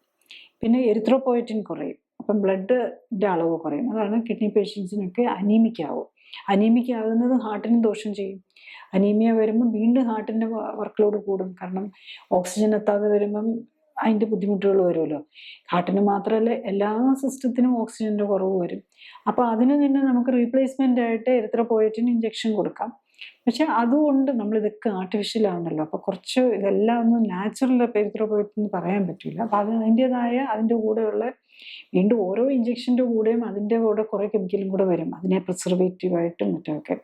പിന്നെ എരിത്രോപോയറ്റിൻ കുറയും, അപ്പം ബ്ലഡിൻ്റെ അളവ് കുറയും. അതാണ് കിഡ്നി പേഷ്യൻസിനൊക്കെ അനീമിക് ആവും. അനീമിക് ആകുന്നത് ഹാർട്ടിനും ദോഷം ചെയ്യും. അനീമിയ വരുമ്പോൾ വീണ്ടും ഹാർട്ടിൻ്റെ വർക്ക് ലോഡ് കൂടും, കാരണം ഓക്സിജൻ എത്താതെ വരുമ്പം അതിൻ്റെ ബുദ്ധിമുട്ടുകൾ വരുമല്ലോ. ഹാർട്ടിന് മാത്രമല്ല എല്ലാ സിസ്റ്റത്തിനും ഓക്സിജൻ്റെ കുറവ് വരും. അപ്പോൾ അതിന് തന്നെ നമുക്ക് റീപ്ലേസ്മെൻ്റ് ആയിട്ട് എരിത്രോപോയറ്റിൻ ഇഞ്ചക്ഷൻ കൊടുക്കാം. പക്ഷെ അതുകൊണ്ട് നമ്മളിതൊക്കെ ആർട്ടിഫിഷ്യലാണല്ലോ, അപ്പോൾ കുറച്ച് ഇതെല്ലാം ഒന്നും നാച്ചുറൽ എരിത്രോപോയറ്റിൻ എന്ന് പറയാൻ പറ്റില്ല. അപ്പോൾ അതിൻ്റേതായ അതിൻ്റെ കൂടെയുള്ള വീണ്ടും ഓരോ ഇഞ്ചക്ഷൻ്റെ കൂടെയും അതിൻ്റെ കൂടെ കുറേ കെമിക്കലും കൂടെ വരും, അതിനെ പ്രിസർവേറ്റീവായിട്ടും മറ്റൊക്കെ.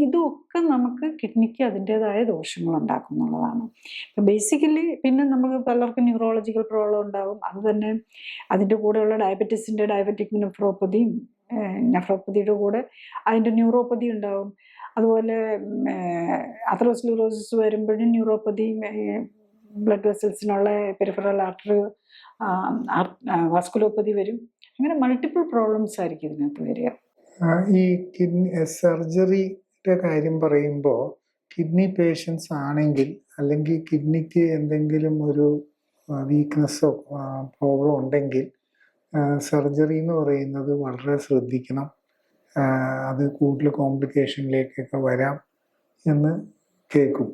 ഇതൊക്കെ നമുക്ക് കിഡ്നിക്ക് അതിൻ്റേതായ ദോഷങ്ങൾ ഉണ്ടാക്കും എന്നുള്ളതാണ്. അപ്പം ബേസിക്കലി പിന്നെ നമുക്ക് പലർക്കും ന്യൂറോളജിക്കൽ പ്രോബ്ലം ഉണ്ടാകും. അത് തന്നെ അതിൻ്റെ കൂടെയുള്ള ഡയബറ്റിക് നെഫ്രോപ്പതിയുടെ കൂടെ അതിൻ്റെ ന്യൂറോപ്പതി ഉണ്ടാകും. അതുപോലെ അത്രോസ്ക്ലെറോസിസ് വരുമ്പോഴും ന്യൂറോപ്പതി, ബ്ലഡ് വെസൽസിനുള്ള പെരിഫറൽ ആർട്ടറി വാസ്കുലോപ്പതി വരും. അങ്ങനെ മൾട്ടിപ്പിൾ പ്രോബ്ലംസ് ആയിരിക്കും ഇതിനകത്ത് വരിക. ഈ കിഡ്നി സർജറിയുടെ കാര്യം പറയുമ്പോൾ കിഡ്നി പേഷ്യൻസ് ആണെങ്കിൽ അല്ലെങ്കിൽ കിഡ്നിക്ക് എന്തെങ്കിലും ഒരു വീക്ക്നെസ്സോ പ്രോബ്ലം ഉണ്ടെങ്കിൽ സർജറി എന്ന് പറയുന്നത് വളരെ ശ്രദ്ധിക്കണം. അത് കൂടുതൽ കോംപ്ലിക്കേഷനിലേക്കൊക്കെ വരാം എന്ന് കേൾക്കും.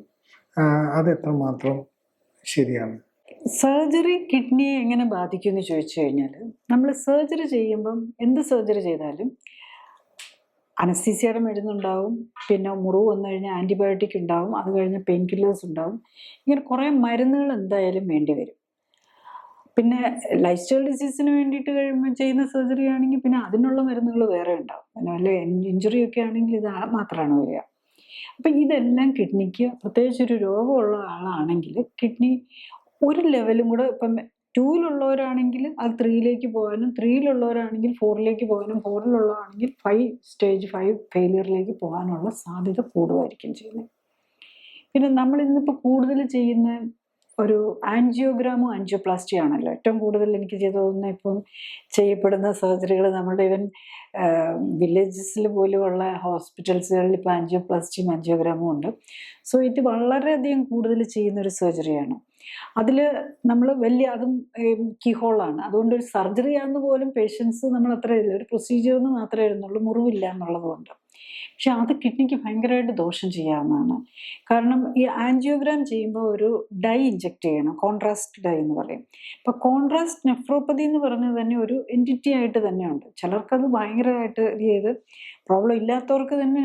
അത് എത്രമാത്രം ശരിയാണ്? സർജറി കിഡ്നിയെ എങ്ങനെ ബാധിക്കും എന്ന് ചോദിച്ചു കഴിഞ്ഞാൽ, നമ്മൾ സർജറി ചെയ്യുമ്പം എന്ത് സർജറി ചെയ്താലും അനസ്തീസിയയുടെ മരുന്നുണ്ടാവും, പിന്നെ മുറിവ് വന്നു കഴിഞ്ഞാൽ ആൻറ്റിബയോട്ടിക് ഉണ്ടാവും, അത് കഴിഞ്ഞ് പെയിൻ കില്ലേഴ്സ് ഉണ്ടാവും. ഇങ്ങനെ കുറേ മരുന്നുകൾ എന്തായാലും വേണ്ടി വരും. പിന്നെ ലൈഫ് സ്റ്റൈൽ ഡിസീസിന് വേണ്ടിയിട്ട് കഴിയുമ്പോൾ ചെയ്യുന്ന സർജറി ആണെങ്കിൽ പിന്നെ അതിനുള്ള മരുന്നുകൾ വേറെ ഉണ്ടാവും. പിന്നെ വല്ല ഇഞ്ചുറി ഒക്കെ ആണെങ്കിൽ ഇത് മാത്രമാണ് വരിക. അപ്പം ഇതെല്ലാം കിഡ്നിക്ക്, പ്രത്യേകിച്ച് ഒരു രോഗമുള്ള ആളാണെങ്കിൽ കിഡ്നി ഒരു ലെവലും കൂടെ, ഇപ്പം 2-ലുള്ളവരാണെങ്കിൽ അത് 3-ലേക്ക് പോകാനും, 3-ലുള്ളവരാണെങ്കിൽ 4-ലേക്ക് പോകാനും, 4-ലുള്ളതാണെങ്കിൽ 5 ഫെയിലിയറിലേക്ക് പോകാനുള്ള സാധ്യത കൂടുമായിരിക്കും ചെയ്യുന്നത്. പിന്നെ നമ്മൾ ഇന്നിപ്പോൾ കൂടുതൽ ചെയ്യുന്ന ഒരു ആൻജിയോഗ്രാമും ആൻജിയോപ്ലാസ്റ്റി ആണല്ലോ ഏറ്റവും കൂടുതൽ എനിക്ക് ചെയ്തു തോന്നുന്നത്. ഇപ്പം ചെയ്യപ്പെടുന്ന സർജറികൾ നമ്മുടെ ഇവൻ വില്ലേജസിൽ പോലുമുള്ള ഹോസ്പിറ്റൽസുകളിൽ ഇപ്പോൾ ആൻജിയോപ്ലാസ്റ്റിയും ആൻജിയോഗ്രാമും ഉണ്ട്. സോ ഇത് വളരെയധികം കൂടുതൽ ചെയ്യുന്നൊരു സർജറിയാണ്. അതിൽ നമ്മൾ അതും കീഹോളാണ്. അതുകൊണ്ട് ഒരു സർജറി ആണെന്ന് പോലും പേഷ്യൻസ് നമ്മൾ അത്ര ഒരു പ്രൊസീജിയർ എന്ന് മാത്രമേ ഇരുന്നുള്ളൂ, മുറിവില്ല എന്നുള്ളത് കൊണ്ട്. പക്ഷെ അത് കിഡ്നിക്ക് ഭയങ്കരമായിട്ട് ദോഷം ചെയ്യാവുന്നതാണ്. കാരണം ഈ ആൻജിയോഗ്രാം ചെയ്യുമ്പോൾ ഒരു ഡൈ ഇഞ്ചെക്ട് ചെയ്യണം, കോൺട്രാസ്റ്റ് ഡൈ എന്ന് പറയും. ഇപ്പോൾ കോൺട്രാസ്റ്റ് നെഫ്രോപ്പതി എന്ന് പറഞ്ഞത് തന്നെ ഒരു എൻറ്റിറ്റി ആയിട്ട് തന്നെയുണ്ട്. ചിലർക്കത് ഭയങ്കരമായിട്ട് ഇത് ചെയ്ത് പ്രോബ്ലം ഇല്ലാത്തവർക്ക് തന്നെ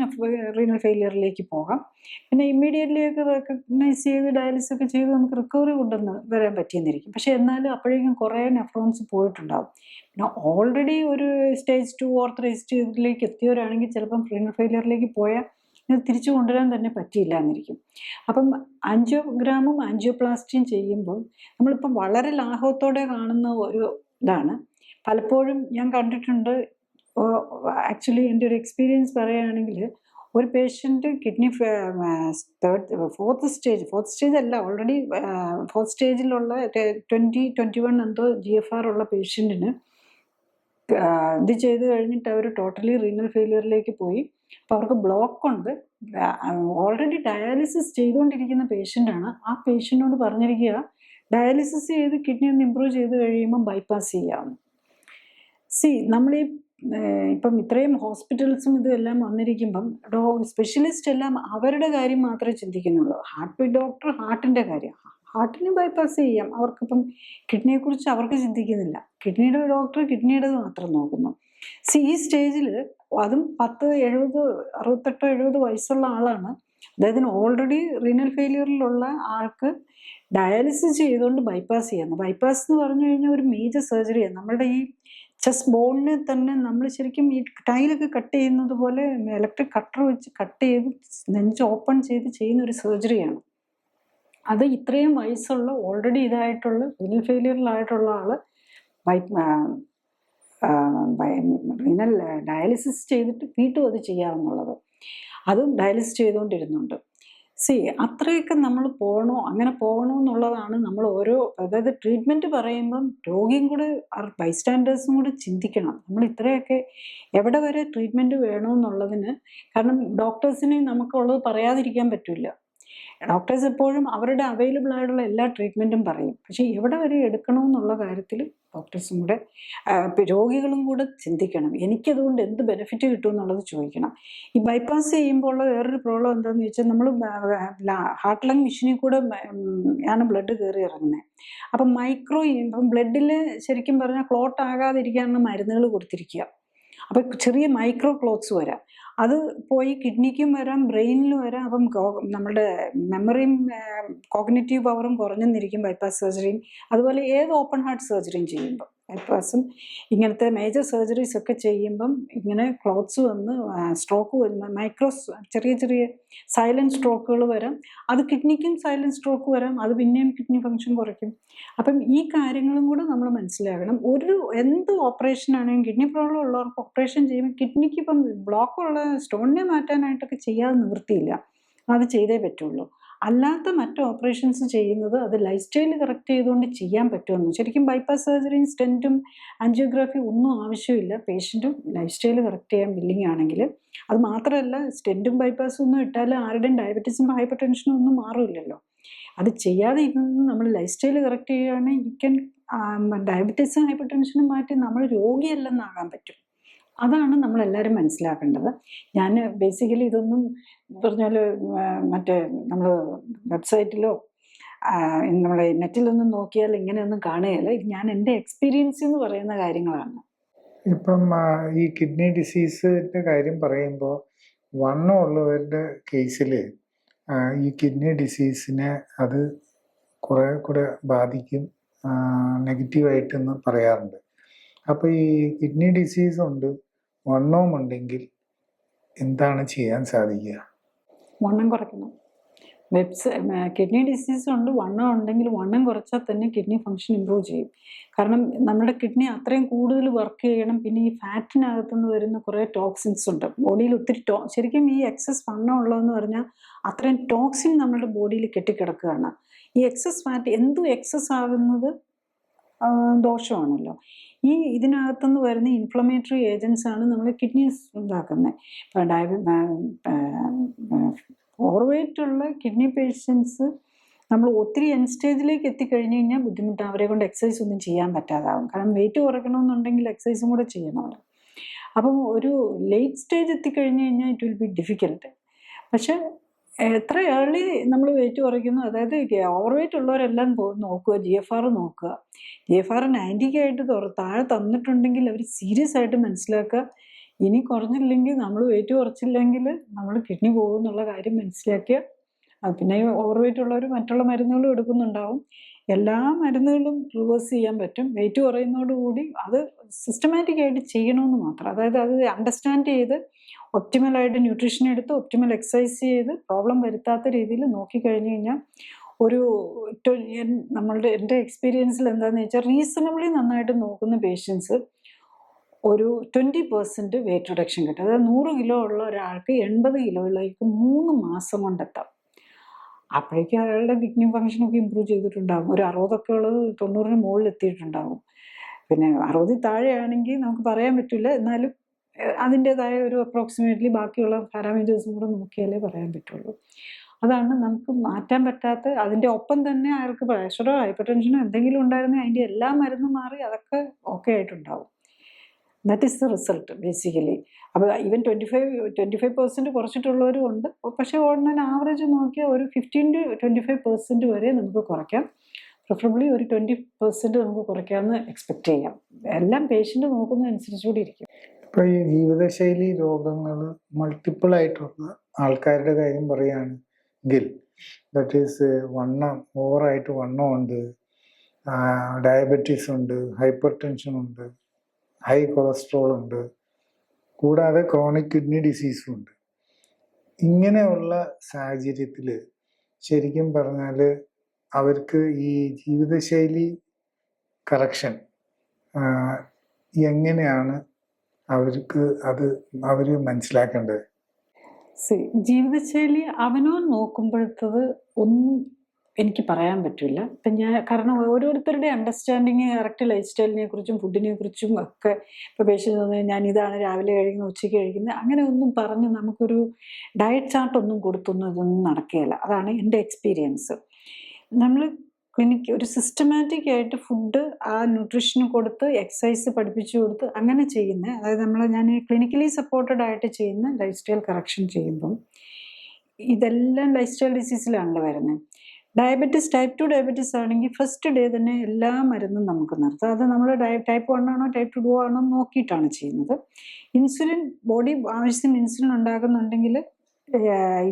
റീനൽ ഫെയിലിയറിലേക്ക് പോകാം. പിന്നെ ഇമ്മീഡിയറ്റ്ലി ഒക്കെ റെക്കഗ്നൈസ് ചെയ്ത് ഡയാലിസിസ് ഒക്കെ ചെയ്ത് നമുക്ക് റിക്കവറി കൊണ്ടുവന്ന് വരാൻ പറ്റിയെന്നിരിക്കും. പക്ഷെ എന്നാലും അപ്പോഴേക്കും കുറേ നെഫ്രോൺസ് പോയിട്ടുണ്ടാവും. പിന്നെ ഓൾറെഡി ഒരു സ്റ്റേജ് 2 ഓർ 3 സ്റ്റേജിലേക്ക് എത്തിയവരാണെങ്കിൽ ചിലപ്പം റീനൽ ഫെയിലിയറിലേക്ക് പോയാൽ ഇത് തിരിച്ചു കൊണ്ടുവരാൻ തന്നെ പറ്റിയില്ല എന്നിരിക്കും. അപ്പം ആൻജിയോഗ്രാമും ആൻജിയോപ്ലാസ്റ്റിയും ചെയ്യുമ്പോൾ നമ്മളിപ്പം വളരെ ലാഘവത്തോടെ കാണുന്ന ഒരു ഇതാണ്. പലപ്പോഴും ഞാൻ കണ്ടിട്ടുണ്ട്, ആക്ച്വലി എൻ്റെ ഒരു എക്സ്പീരിയൻസ് പറയുകയാണെങ്കിൽ, ഒരു പേഷ്യൻറ്റ് കിഡ്നി ഫോർത്ത് സ്റ്റേജ് അല്ല, ഓൾറെഡി 4th സ്റ്റേജിലുള്ള 20-21 എന്തോ GFR ഉള്ള പേഷ്യൻറ്റിന് ഇത് ചെയ്ത് കഴിഞ്ഞിട്ട് അവർ ടോട്ടലി റീനൽ ഫെയിലിയറിലേക്ക് പോയി. അപ്പോൾ അവർക്ക് ബ്ലോക്ക് ഉണ്ട്. ഓൾറെഡി ഡയാലിസിസ് ചെയ്തുകൊണ്ടിരിക്കുന്ന പേഷ്യൻ്റാണ്. ആ പേഷ്യൻറ്റിനോട് പറഞ്ഞിരിക്കുക ഡയാലിസിസ് ചെയ്ത് കിഡ്നി ഒന്ന് ഇമ്പ്രൂവ് ചെയ്ത് കഴിയുമ്പം ബൈപ്പാസ് ചെയ്യാമെന്ന്. നമ്മളീ ഇപ്പം ഇത്രയും ഹോസ്പിറ്റൽസും ഇതെല്ലാം വന്നിരിക്കുമ്പം സ്പെഷ്യലിസ്റ്റ് എല്ലാം അവരുടെ കാര്യം മാത്രമേ ചിന്തിക്കുന്നുള്ളൂ. ഹാർട്ട് ബീറ്റ് ഡോക്ടർ ഹാർട്ടിൻ്റെ കാര്യം, ഹാർട്ടിന് ബൈപ്പാസ് ചെയ്യാം. അവർക്കിപ്പം കിഡ്നിയെക്കുറിച്ച് അവർക്ക് ചിന്തിക്കുന്നില്ല. കിഡ്നിയുടെ ഡോക്ടർ കിഡ്നിയുടേത് മാത്രം നോക്കുന്നു. ഈ സ്റ്റേജിൽ അതും 68-70 വയസ്സുള്ള ആളാണ്. അദ്ദേഹത്തിന് ഓൾറെഡി റീനൽ ഫെയിലിയറിലുള്ള ആൾക്ക് ഡയാലിസിസ് ചെയ്തുകൊണ്ട് ബൈപ്പാസ് ചെയ്യുന്നു. ബൈപ്പാസ് എന്ന് പറഞ്ഞു കഴിഞ്ഞാൽ ഒരു മേജർ സർജറിയാണ്. നമ്മളുടെ ഈ ചെസ്റ്റ് ബോണിനെ തന്നെ നമ്മൾ ശരിക്കും ഈ ടൈലൊക്കെ കട്ട് ചെയ്യുന്നത് പോലെ ഇലക്ട്രിക് കട്ടർ വെച്ച് കട്ട് ചെയ്ത് നെഞ്ച് ഓപ്പൺ ചെയ്ത് ചെയ്യുന്ന ഒരു സർജറിയാണ്. അത് ഇത്രയും വയസ്സുള്ള ഓൾറെഡി ഇതായിട്ടുള്ള റീനൽ ഫെയിലിയറിലായിട്ടുള്ള ആള് റീനൽ ഡയാലിസിസ് ചെയ്തിട്ട് വീണ്ടും അത് ചെയ്യാമെന്നുള്ളത്, അതും ഡയാലിസിസ് ചെയ്തുകൊണ്ടിരുന്നുണ്ട്. അത്രയൊക്കെ നമ്മൾ അങ്ങനെ പോകണമെന്നുള്ളതാണ് നമ്മൾ അതായത് ട്രീറ്റ്മെൻറ്റ് പറയുമ്പം രോഗിയും കൂടെ ബൈസ്റ്റാൻഡേഴ്സും കൂടെ ചിന്തിക്കണം. നമ്മൾ ഇത്രയൊക്കെ എവിടെ വരെ ട്രീറ്റ്മെൻറ്റ് വേണമെന്നുള്ളതിന്. കാരണം ഡോക്ടേഴ്സിന് നമുക്കുള്ളത് പറയാതിരിക്കാൻ പറ്റില്ല. ഡോക്ടേഴ്സ് എപ്പോഴും അവരുടെ അവൈലബിൾ ആയിട്ടുള്ള എല്ലാ ട്രീറ്റ്മെൻറ്റും പറയും. പക്ഷേ എവിടെ വരെ എടുക്കണമെന്നുള്ള കാര്യത്തിൽ ഡോക്ടേഴ്സും കൂടെ രോഗികളും കൂടെ ചിന്തിക്കണം. എനിക്കതുകൊണ്ട് എന്ത് ബെനിഫിറ്റ് കിട്ടും എന്നുള്ളത് ചോദിക്കണം. ഈ ബൈപ്പാസ് ചെയ്യുമ്പോൾ ഉള്ള വേറൊരു പ്രോബ്ലം എന്താണെന്ന് ചോദിച്ചാൽ, നമ്മൾ ഹാർട്ട് ലങ് മെഷീനിൽ കൂടെ ആണ് ബ്ലഡ് കയറി ഇറങ്ങുന്നത്. അപ്പം ഇപ്പം ബ്ലഡിൽ ശരിക്കും പറഞ്ഞാൽ ക്ലോട്ട് ആകാതിരിക്കാനുള്ള മരുന്നുകൾ കൊടുത്തിരിക്കുക. അപ്പം ചെറിയ മൈക്രോ ക്ലോട്ട്സ് വരാം. അത് പോയി കിഡ്നിക്കും വരാം, ബ്രെയിനിലും വരാം. അപ്പം നമ്മുടെ മെമ്മറിയും കോഗ്നിറ്റീവ് പവറും കുറഞ്ഞെന്നിരിക്കും ബൈപ്പാസ് സർജറിയും. അതുപോലെ ഏത് ഓപ്പൺ ഹാർട്ട് സർജറിയും ചെയ്യുമ്പോൾ, ബൈപ്പാസും ഇങ്ങനത്തെ മേജർ സർജറീസ് ഒക്കെ ചെയ്യുമ്പം ഇങ്ങനെ ക്ലോട്ട്സ് വന്ന് സ്ട്രോക്ക് വരുന്ന ചെറിയ സൈലൻറ്റ് സ്ട്രോക്കുകൾ വരാം. അത് കിഡ്നിക്കും സൈലൻറ്റ് സ്ട്രോക്ക് വരാം. അത് പിന്നെയും കിഡ്നി ഫങ്ഷൻ കുറയ്ക്കും. അപ്പം ഈ കാര്യങ്ങളും കൂടെ നമ്മൾ മനസ്സിലാക്കണം. എന്ത് ഓപ്പറേഷൻ ആണെങ്കിലും കിഡ്നി പ്രോബ്ലം ഉള്ളവർക്ക് ഓപ്പറേഷൻ ചെയ്യുമ്പോൾ കിഡ്നിക്ക് ഇപ്പം ബ്ലോക്കുള്ള സ്റ്റോണിനെ മാറ്റാനായിട്ടൊക്കെ ചെയ്യാതെ നിവൃത്തിയില്ല, അത് ചെയ്തേ പറ്റുള്ളൂ. അല്ലാത്ത മറ്റ് ഓപ്പറേഷൻസ് ചെയ്യുന്നത് അത് ലൈഫ് സ്റ്റൈൽ കറക്റ്റ് ചെയ്തുകൊണ്ട് ചെയ്യാൻ പറ്റുമെന്ന്. ശരിക്കും ബൈപ്പാസ് സർജറിയും സ്റ്റെൻറ്റും ആൻജിയോഗ്രാഫി ഒന്നും ആവശ്യമില്ല. പേഷ്യൻറ്റും ലൈഫ് സ്റ്റൈൽ കറക്റ്റ് ചെയ്യാൻ വില്ലിങ് ആണെങ്കിൽ. അത് മാത്രമല്ല, സ്റ്റെൻറ്റും ബൈപ്പാസും ഒന്നും ഇട്ടാൽ ആരുടെയും ഡയബറ്റീസും ഹൈപ്പർ ടെൻഷനും ഒന്നും മാറില്ലല്ലോ. അത് ചെയ്യാതെ ഇരുന്ന് നമ്മൾ ലൈഫ് സ്റ്റൈൽ കറക്റ്റ് ചെയ്യുകയാണെങ്കിൽ ഡയബറ്റീസും ഹൈപ്പർ ടെൻഷനും മാറ്റി നമ്മൾ രോഗിയല്ലെന്നാകാൻ പറ്റും. അതാണ് നമ്മളെല്ലാവരും മനസ്സിലാക്കേണ്ടത്. ഞാൻ ബേസിക്കലി ഇതൊന്നും പറഞ്ഞാൽ മറ്റേ നമ്മൾ വെബ്സൈറ്റിലോ നമ്മളെ നെറ്റിലൊന്നും നോക്കിയാൽ ഇങ്ങനെയൊന്നും കാണുകയില്ല. ഇത് ഞാൻ എൻ്റെ എക്സ്പീരിയൻസ് എന്ന് പറയുന്ന കാര്യങ്ങളാണ്. ഇപ്പം ഈ കിഡ്നി ഡിസീസിൻ്റെ കാര്യം പറയുമ്പോൾ വണ്ണം ഉള്ളവരുടെ കേസിൽ ഈ കിഡ്നി ഡിസീസിനെ അത് കുറേ കൂടെ ബാധിക്കും, നെഗറ്റീവായിട്ടെന്ന് പറയാറുണ്ട്. അപ്പോൾ ഈ കിഡ്നി ഡിസീസ് ഉണ്ട്, വണ്ണവും ഉണ്ടെങ്കിൽ എന്താണ് ചെയ്യാൻ സാധിക്കുക? വണ്ണം കുറയ്ക്കണം. കിഡ്നി ഡിസീസ് ഉണ്ട്, വണ്ണം ഉണ്ടെങ്കിൽ വണ്ണം കുറച്ചാൽ തന്നെ കിഡ്നി ഫങ്ഷൻ ഇമ്പ്രൂവ് ചെയ്യും. കാരണം നമ്മുടെ കിഡ്നി അത്രയും കൂടുതൽ വർക്ക് ചെയ്യണം. പിന്നെ ഈ ഫാറ്റിനകത്തുനിന്ന് വരുന്ന കുറേ ടോക്സിൻസ് ഉണ്ട് ബോഡിയിൽ ഒത്തിരി. ശരിക്കും ഈ എക്സസ് വണ്ണം ഉള്ളതെന്ന് പറഞ്ഞാൽ അത്രയും ടോക്സിൻ നമ്മുടെ ബോഡിയിൽ കെട്ടിക്കിടക്കുകയാണ്. ഈ എക്സസ് ഫാറ്റ് എന്തും എക്സസ് ആകുന്നത് ദോഷമാണല്ലോ. ഈ ഇതിനകത്തുനിന്ന് വരുന്ന ഇൻഫ്ലമേറ്ററി ഏജൻസ് ആണ് നമ്മൾ കിഡ്നീസ് ഉണ്ടാക്കുന്നത്. ഓവർവെയ്റ്റുള്ള കിഡ്നി പേഷ്യൻസ് നമ്മൾ ഒത്തിരി എൻ സ്റ്റേജിലേക്ക് എത്തിക്കഴിഞ്ഞ് കഴിഞ്ഞാൽ ബുദ്ധിമുട്ടാണ്. അവരെ കൊണ്ട് എക്സസൈസ് ഒന്നും ചെയ്യാൻ പറ്റാതാവും. കാരണം വെയിറ്റ് കുറയ്ക്കണമെന്നുണ്ടെങ്കിൽ എക്സസൈസും കൂടെ ചെയ്യണമല്ലോ. അപ്പം ഒരു ലേറ്റ് സ്റ്റേജ് എത്തിക്കഴിഞ്ഞ് കഴിഞ്ഞാൽ ഇറ്റ് വിൽ ബി ഡിഫിക്കൽട്ട്. പക്ഷെ എത്ര ഏർലി നമ്മൾ വെയിറ്റ് കുറയ്ക്കുന്നു, അതായത് ഓവർ വെയിറ്റ് ഉള്ളവരെല്ലാം നോക്കുക, GFR നോക്കുക. GFR 90 ആയിട്ട് താഴെ തന്നിട്ടുണ്ടെങ്കിൽ അവർ സീരിയസ് ആയിട്ട് മനസ്സിലാക്കുക. ഇനി കുറഞ്ഞില്ലെങ്കിൽ, നമ്മൾ വെയിറ്റ് കുറച്ചില്ലെങ്കിൽ നമ്മൾ കിഡ്നി പോകും എന്നുള്ള കാര്യം മനസ്സിലാക്കിയ. പിന്നെ ഓവർ വെയിറ്റ് ഉള്ളവർ മറ്റുള്ള മരുന്നുകളും എടുക്കുന്നുണ്ടാവും. എല്ലാ മരുന്നുകളും റിവേഴ്സ് ചെയ്യാൻ പറ്റും. വെയിറ്റ് കുറയുന്നതോടുകൂടി അത് സിസ്റ്റമാറ്റിക് ആയിട്ട് ചെയ്യണമെന്ന് മാത്രം. അതായത് അത് അണ്ടർസ്റ്റാൻഡ് ചെയ്ത് ഒപ്റ്റിമലായിട്ട് ന്യൂട്രീഷൻ എടുത്ത് ഒപ്റ്റിമൽ എക്സസൈസ് ചെയ്ത് പ്രോബ്ലം വരുത്താത്ത രീതിയിൽ നോക്കിക്കഴിഞ്ഞ് കഴിഞ്ഞാൽ ഒരു എൻ്റെ എക്സ്പീരിയൻസിൽ എന്താണെന്ന് വെച്ചാൽ റീസണബിളി നന്നായിട്ട് നോക്കുന്ന പേഷ്യൻസ് ഒരു 20% വെയിറ്റ് റിഡക്ഷൻ കിട്ടും. അതായത് 100 കിലോ ഉള്ള ഒരാൾക്ക് 80 കിലോയിലേക്ക് 3 മാസം കൊണ്ടെത്താം. അപ്പോഴേക്കും അയാളുടെ കിഡ്നി ഫങ്ഷനൊക്കെ ഇമ്പ്രൂവ് ചെയ്തിട്ടുണ്ടാകും. ഒരു 60 ഉള്ളത് 90 മുകളിൽ എത്തിയിട്ടുണ്ടാകും. പിന്നെ 60 താഴെയാണെങ്കിൽ നമുക്ക് പറയാൻ പറ്റില്ല. എന്നാലും അതിൻ്റെതായ ഒരു അപ്രോക്സിമേറ്റ്ലി ബാക്കിയുള്ള പാരാമീറ്റേഴ്സും കൂടെ നോക്കിയാലേ പറയാൻ പറ്റുള്ളൂ. അതാണ് നമുക്ക് മാറ്റാൻ പറ്റാത്ത. അതിൻ്റെ ഒപ്പം തന്നെ അയാൾക്ക് പ്രഷറോ ഹൈപ്പർ ടെൻഷനോ എന്തെങ്കിലും ഉണ്ടായിരുന്നെങ്കിൽ അതിൻ്റെ എല്ലാ മരുന്നും മാറി അതൊക്കെ ഓക്കെ ആയിട്ടുണ്ടാവും. That is the result basically. അപ്പോൾ ഈവൻ 25% കുറച്ചിട്ടുള്ളവരും ഉണ്ട്. പക്ഷേ ഓൺ ആവറേജ് നോക്കിയാൽ ഒരു 15 to 25% വരെ നമുക്ക് കുറയ്ക്കാം. പ്രിഫറബിളി ഒരു 20% നമുക്ക് കുറയ്ക്കാമെന്ന് എക്സ്പെക്റ്റ് ചെയ്യാം. എല്ലാം പേഷ്യൻ്റ് നോക്കുന്നതനുസരിച്ചുകൂടി ഇരിക്കും. ഇപ്പോൾ ഈ ജീവിതശൈലി രോഗങ്ങൾ മൾട്ടിപ്പിൾ ആയിട്ടുള്ള ആൾക്കാരുടെ കാര്യം പറയുകയാണെങ്കിൽ, ദാറ്റ് ഈസ് ഓവറായിട്ട് വണ്ണമുണ്ട്, ഡയബറ്റീസ് ഉണ്ട്, ഹൈപ്പർ ടെൻഷൻ ഉണ്ട്, ഹൈ കൊളസ്ട്രോൾ ഉണ്ട്, കൂടാതെ ക്രോണിക് കിഡ്നി ഡിസീസും ഉണ്ട്. ഇങ്ങനെയുള്ള സാഹചര്യത്തിൽ ശരിക്കും പറഞ്ഞാൽ അവർക്ക് ഈ ജീവിതശൈലി കറക്ഷൻ എങ്ങനെയാണ് അവർ മനസ്സിലാക്കേണ്ടത്? ജീവിതശൈലി അവനവൻ നോക്കുമ്പോഴത്തത് ഒന്നും എനിക്ക് പറയാൻ പറ്റില്ല. ഇപ്പം കാരണം ഓരോരുത്തരുടെ അണ്ടർസ്റ്റാൻഡിങ് കറക്റ്റ് ലൈഫ് സ്റ്റൈലിനെ കുറിച്ചും ഫുഡിനെ കുറിച്ചും ഒക്കെ. ഇപ്പോൾ പേഷ്യൻ്റ് ഞാൻ ഇതാണ് രാവിലെ കഴിക്കുന്നത്, ഉച്ചയ്ക്ക് കഴിക്കുന്നത്, അങ്ങനെ ഒന്നും പറഞ്ഞ് നമുക്കൊരു ഡയറ്റ് ചാർട്ടൊന്നും കൊടുത്തൊന്നും ഇതൊന്നും നടക്കുകയില്ല. അതാണ് എൻ്റെ എക്സ്പീരിയൻസ്. നമ്മൾ ഒരു സിസ്റ്റമാറ്റിക് ആയിട്ട് ഫുഡ് ആ ന്യൂട്രീഷന് കൊടുത്ത് എക്സസൈസ് പഠിപ്പിച്ചു കൊടുത്ത് അങ്ങനെ ചെയ്യുന്ന, അതായത് ഞാൻ ക്ലിനിക്കലി സപ്പോർട്ടഡ് ആയിട്ട് ചെയ്യുന്ന ലൈഫ് സ്റ്റൈൽ കറക്ഷൻ ചെയ്യുമ്പം ഇതെല്ലാം ലൈഫ് സ്റ്റൈൽ ഡിസീസിലാണല്ലോ വരുന്നത്. ഡയബറ്റീസ്, ടൈപ്പ് 2 ഡയബറ്റീസ് ആണെങ്കിൽ ഫസ്റ്റ് ഡേ തന്നെ എല്ലാ മരുന്നും നമുക്ക് നിർത്താം. അത് നമ്മൾ ടൈപ്പ് 1 ആണോ ടൈപ്പ് 2 ആണോ നോക്കിയിട്ടാണ് ചെയ്യുന്നത്. ഇൻസുലിൻ, ബോഡി ആവശ്യത്തിന് ഇൻസുലിൻ ഉണ്ടാകുന്നുണ്ടെങ്കിൽ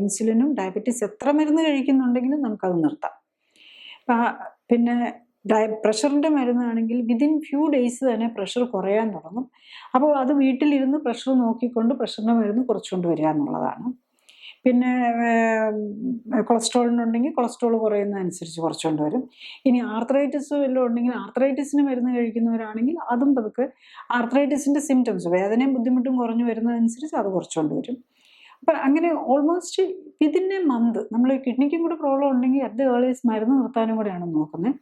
ഇൻസുലിനും ഡയബറ്റീസ് എത്ര മരുന്ന് കഴിക്കുന്നുണ്ടെങ്കിലും നമുക്കത് നിർത്താം. പിന്നെ പ്രഷറിൻ്റെ മരുന്നാണെങ്കിൽ വിതിൻ ഫ്യൂ ഡേയ്സ് തന്നെ പ്രഷർ കുറയാൻ തുടങ്ങും. അപ്പോൾ അത് വീട്ടിലിരുന്ന് പ്രഷർ നോക്കിക്കൊണ്ട് പ്രഷറിൻ്റെ മരുന്ന് കുറച്ചുകൊണ്ട് വരിക എന്നുള്ളതാണ്. പിന്നെ കൊളസ്ട്രോളിനുണ്ടെങ്കിൽ കൊളസ്ട്രോൾ കുറയുന്നതനുസരിച്ച് കുറച്ചുകൊണ്ട് വരും. ഇനി ആർത്രൈറ്റിസ് വല്ലതും ഉണ്ടെങ്കിൽ ആർത്രൈറ്റിസിന് മരുന്ന് കഴിക്കുന്നവരാണെങ്കിൽ അതും പതുക്കെ ആർത്രൈറ്റിസിൻ്റെ സിംറ്റംസ്, വേദനയും ബുദ്ധിമുട്ടും കുറഞ്ഞു വരുന്നതനുസരിച്ച് അത് കുറച്ചുകൊണ്ട് വരും. അപ്പം അങ്ങനെ ഓൾമോസ്റ്റ് വിതിൻ എ മന്ത്, നമ്മൾ കിഡ്നിക്കും കൂടെ പ്രോബ്ലം ഉണ്ടെങ്കിൽ അറ്റ് ദ ഏർലിയസ്റ്റ് മരുന്ന് നിർത്താനും കൂടെയാണ് നോക്കുന്നത്.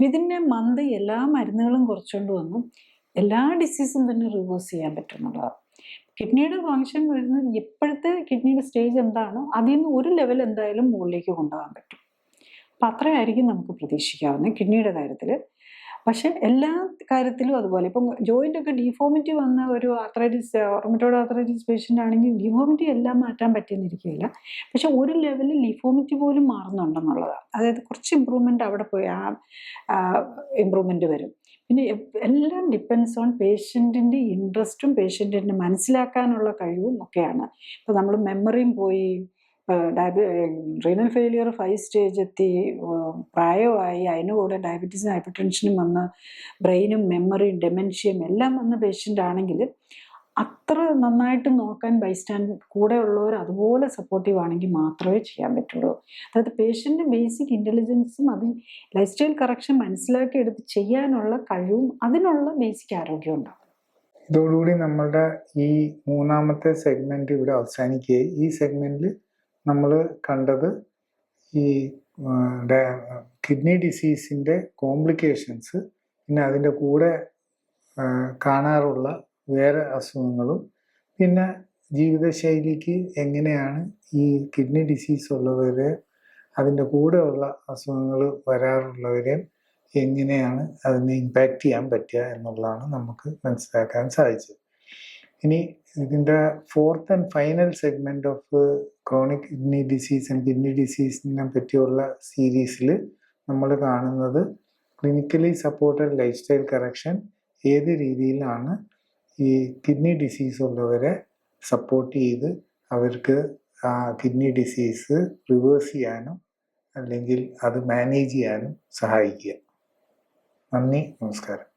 വിതിൻ എ മന്ത് എല്ലാ മരുന്നുകളും കുറച്ചുകൊണ്ട് വന്നു എല്ലാ ഡിസീസും തന്നെ റിവേഴ്സ് ചെയ്യാൻ പറ്റുന്നുള്ളതാണ്. കിഡ്നിയുടെ ഫങ്ഷൻ വരുന്നത് എപ്പോഴത്തെ കിഡ്നിയുടെ സ്റ്റേജ് എന്താണോ അതിൽ നിന്ന് ഒരു ലെവൽ എന്തായാലും മുകളിലേക്ക് കൊണ്ടുപോകാൻ പറ്റും. അപ്പം അത്രയായിരിക്കും നമുക്ക് പ്രതീക്ഷിക്കാവുന്നത് കിഡ്നിയുടെ കാര്യത്തിൽ. പക്ഷെ എല്ലാ കാര്യത്തിലും അതുപോലെ. ഇപ്പം ജോയിൻ്റ് ഒക്കെ ഡിഫോമിറ്റി വന്ന ഒരു റൊമറ്റോയ്ഡ് ആർത്രൈറ്റിസ് പേഷ്യൻ്റ് ആണെങ്കിൽ ഡിഫോമിറ്റി എല്ലാം മാറ്റാൻ പറ്റിയെന്നിരിക്കില്ല. പക്ഷെ ഒരു ലെവലിൽ ഡിഫോമിറ്റി പോലും മാറുന്നുണ്ടെന്നുള്ളതാണ്. അതായത് കുറച്ച് ഇമ്പ്രൂവ്മെൻ്റ് അവിടെ പോയി ഇമ്പ്രൂവ്മെൻറ്റ് വരും. പിന്നെ എല്ലാം ഡിപ്പെൻസ് ഓൺ പേഷ്യൻറ്റിൻ്റെ ഇൻട്രസ്റ്റും പേഷ്യൻറ്റിൻ്റെ മനസ്സിലാക്കാനുള്ള കഴിവും ഒക്കെയാണ്. ഇപ്പം നമ്മൾ മെമ്മറിയും പോയി, റീനൽ ഫെയിലിയർ 5 സ്റ്റേജ് എത്തി, പ്രായമായി, അതിന് കൂടെ ഡയബറ്റീസും ഹൈപ്പർ ടെൻഷനും വന്ന് ബ്രെയിനും മെമ്മറിയും ഡെമെൻഷ്യയും എല്ലാം വന്ന പേഷ്യൻ്റ് ആണെങ്കിൽ അത്ര നന്നായിട്ട് നോക്കാൻ ബൈസ്റ്റാൻഡ് കൂടെ ഉള്ളവർ അതുപോലെ സപ്പോർട്ടീവ് ആണെങ്കിൽ മാത്രമേ ചെയ്യാൻ പറ്റുള്ളൂ. അതായത് പേഷ്യൻ്റെ ബേസിക് ഇൻ്റലിജൻസും അത് ലൈഫ് സ്റ്റൈൽ കറക്ഷൻ മനസ്സിലാക്കി എടുത്ത് ചെയ്യാനുള്ള കഴിവും അതിനുള്ള ബേസിക് ആരോഗ്യം ഉണ്ടാവും. ഇതോടുകൂടി നമ്മളുടെ ഈ മൂന്നാമത്തെ സെഗ്മെന്റ് ഇവിടെ അവസാനിക്കുകയായി. ഈ സെഗ്മെന്റിൽ നമ്മൾ കണ്ടത് ഈ കിഡ്നി ഡിസീസിൻ്റെ കോംപ്ലിക്കേഷൻസ്, പിന്നെ അതിൻ്റെ കൂടെ കാണാറുള്ള വേറെ അസുഖങ്ങളും, പിന്നെ ജീവിതശൈലിക്ക് എങ്ങനെയാണ് ഈ കിഡ്നി ഡിസീസ് ഉള്ളവരെ അതിൻ്റെ കൂടെയുള്ള അസുഖങ്ങൾ വരാറുള്ളവരെയും എങ്ങനെയാണ് അതിനെ ഇമ്പാക്റ്റ് ചെയ്യാൻ പറ്റുക എന്നുള്ളതാണ് നമുക്ക് മനസ്സിലാക്കാൻ സാധിച്ചത്. ഇനി ഇതിൻ്റെ fourth and final segment of chronic kidney disease and kidney ഡിസീസിനെ പറ്റിയുള്ള സീരീസിൽ നമ്മൾ കാണുന്നത് clinically supported life style correction ഏത് രീതിയിലാണ് ഈ കിഡ്നി ഡിസീസ് ഉള്ളവരെ സപ്പോർട്ട് ചെയ്ത് അവർക്ക് ആ കിഡ്നി ഡിസീസ് റിവേഴ്സ് ചെയ്യാനും അല്ലെങ്കിൽ അത് മാനേജ് ചെയ്യാനും സഹായിക്കുക. നന്ദി, നമസ്കാരം.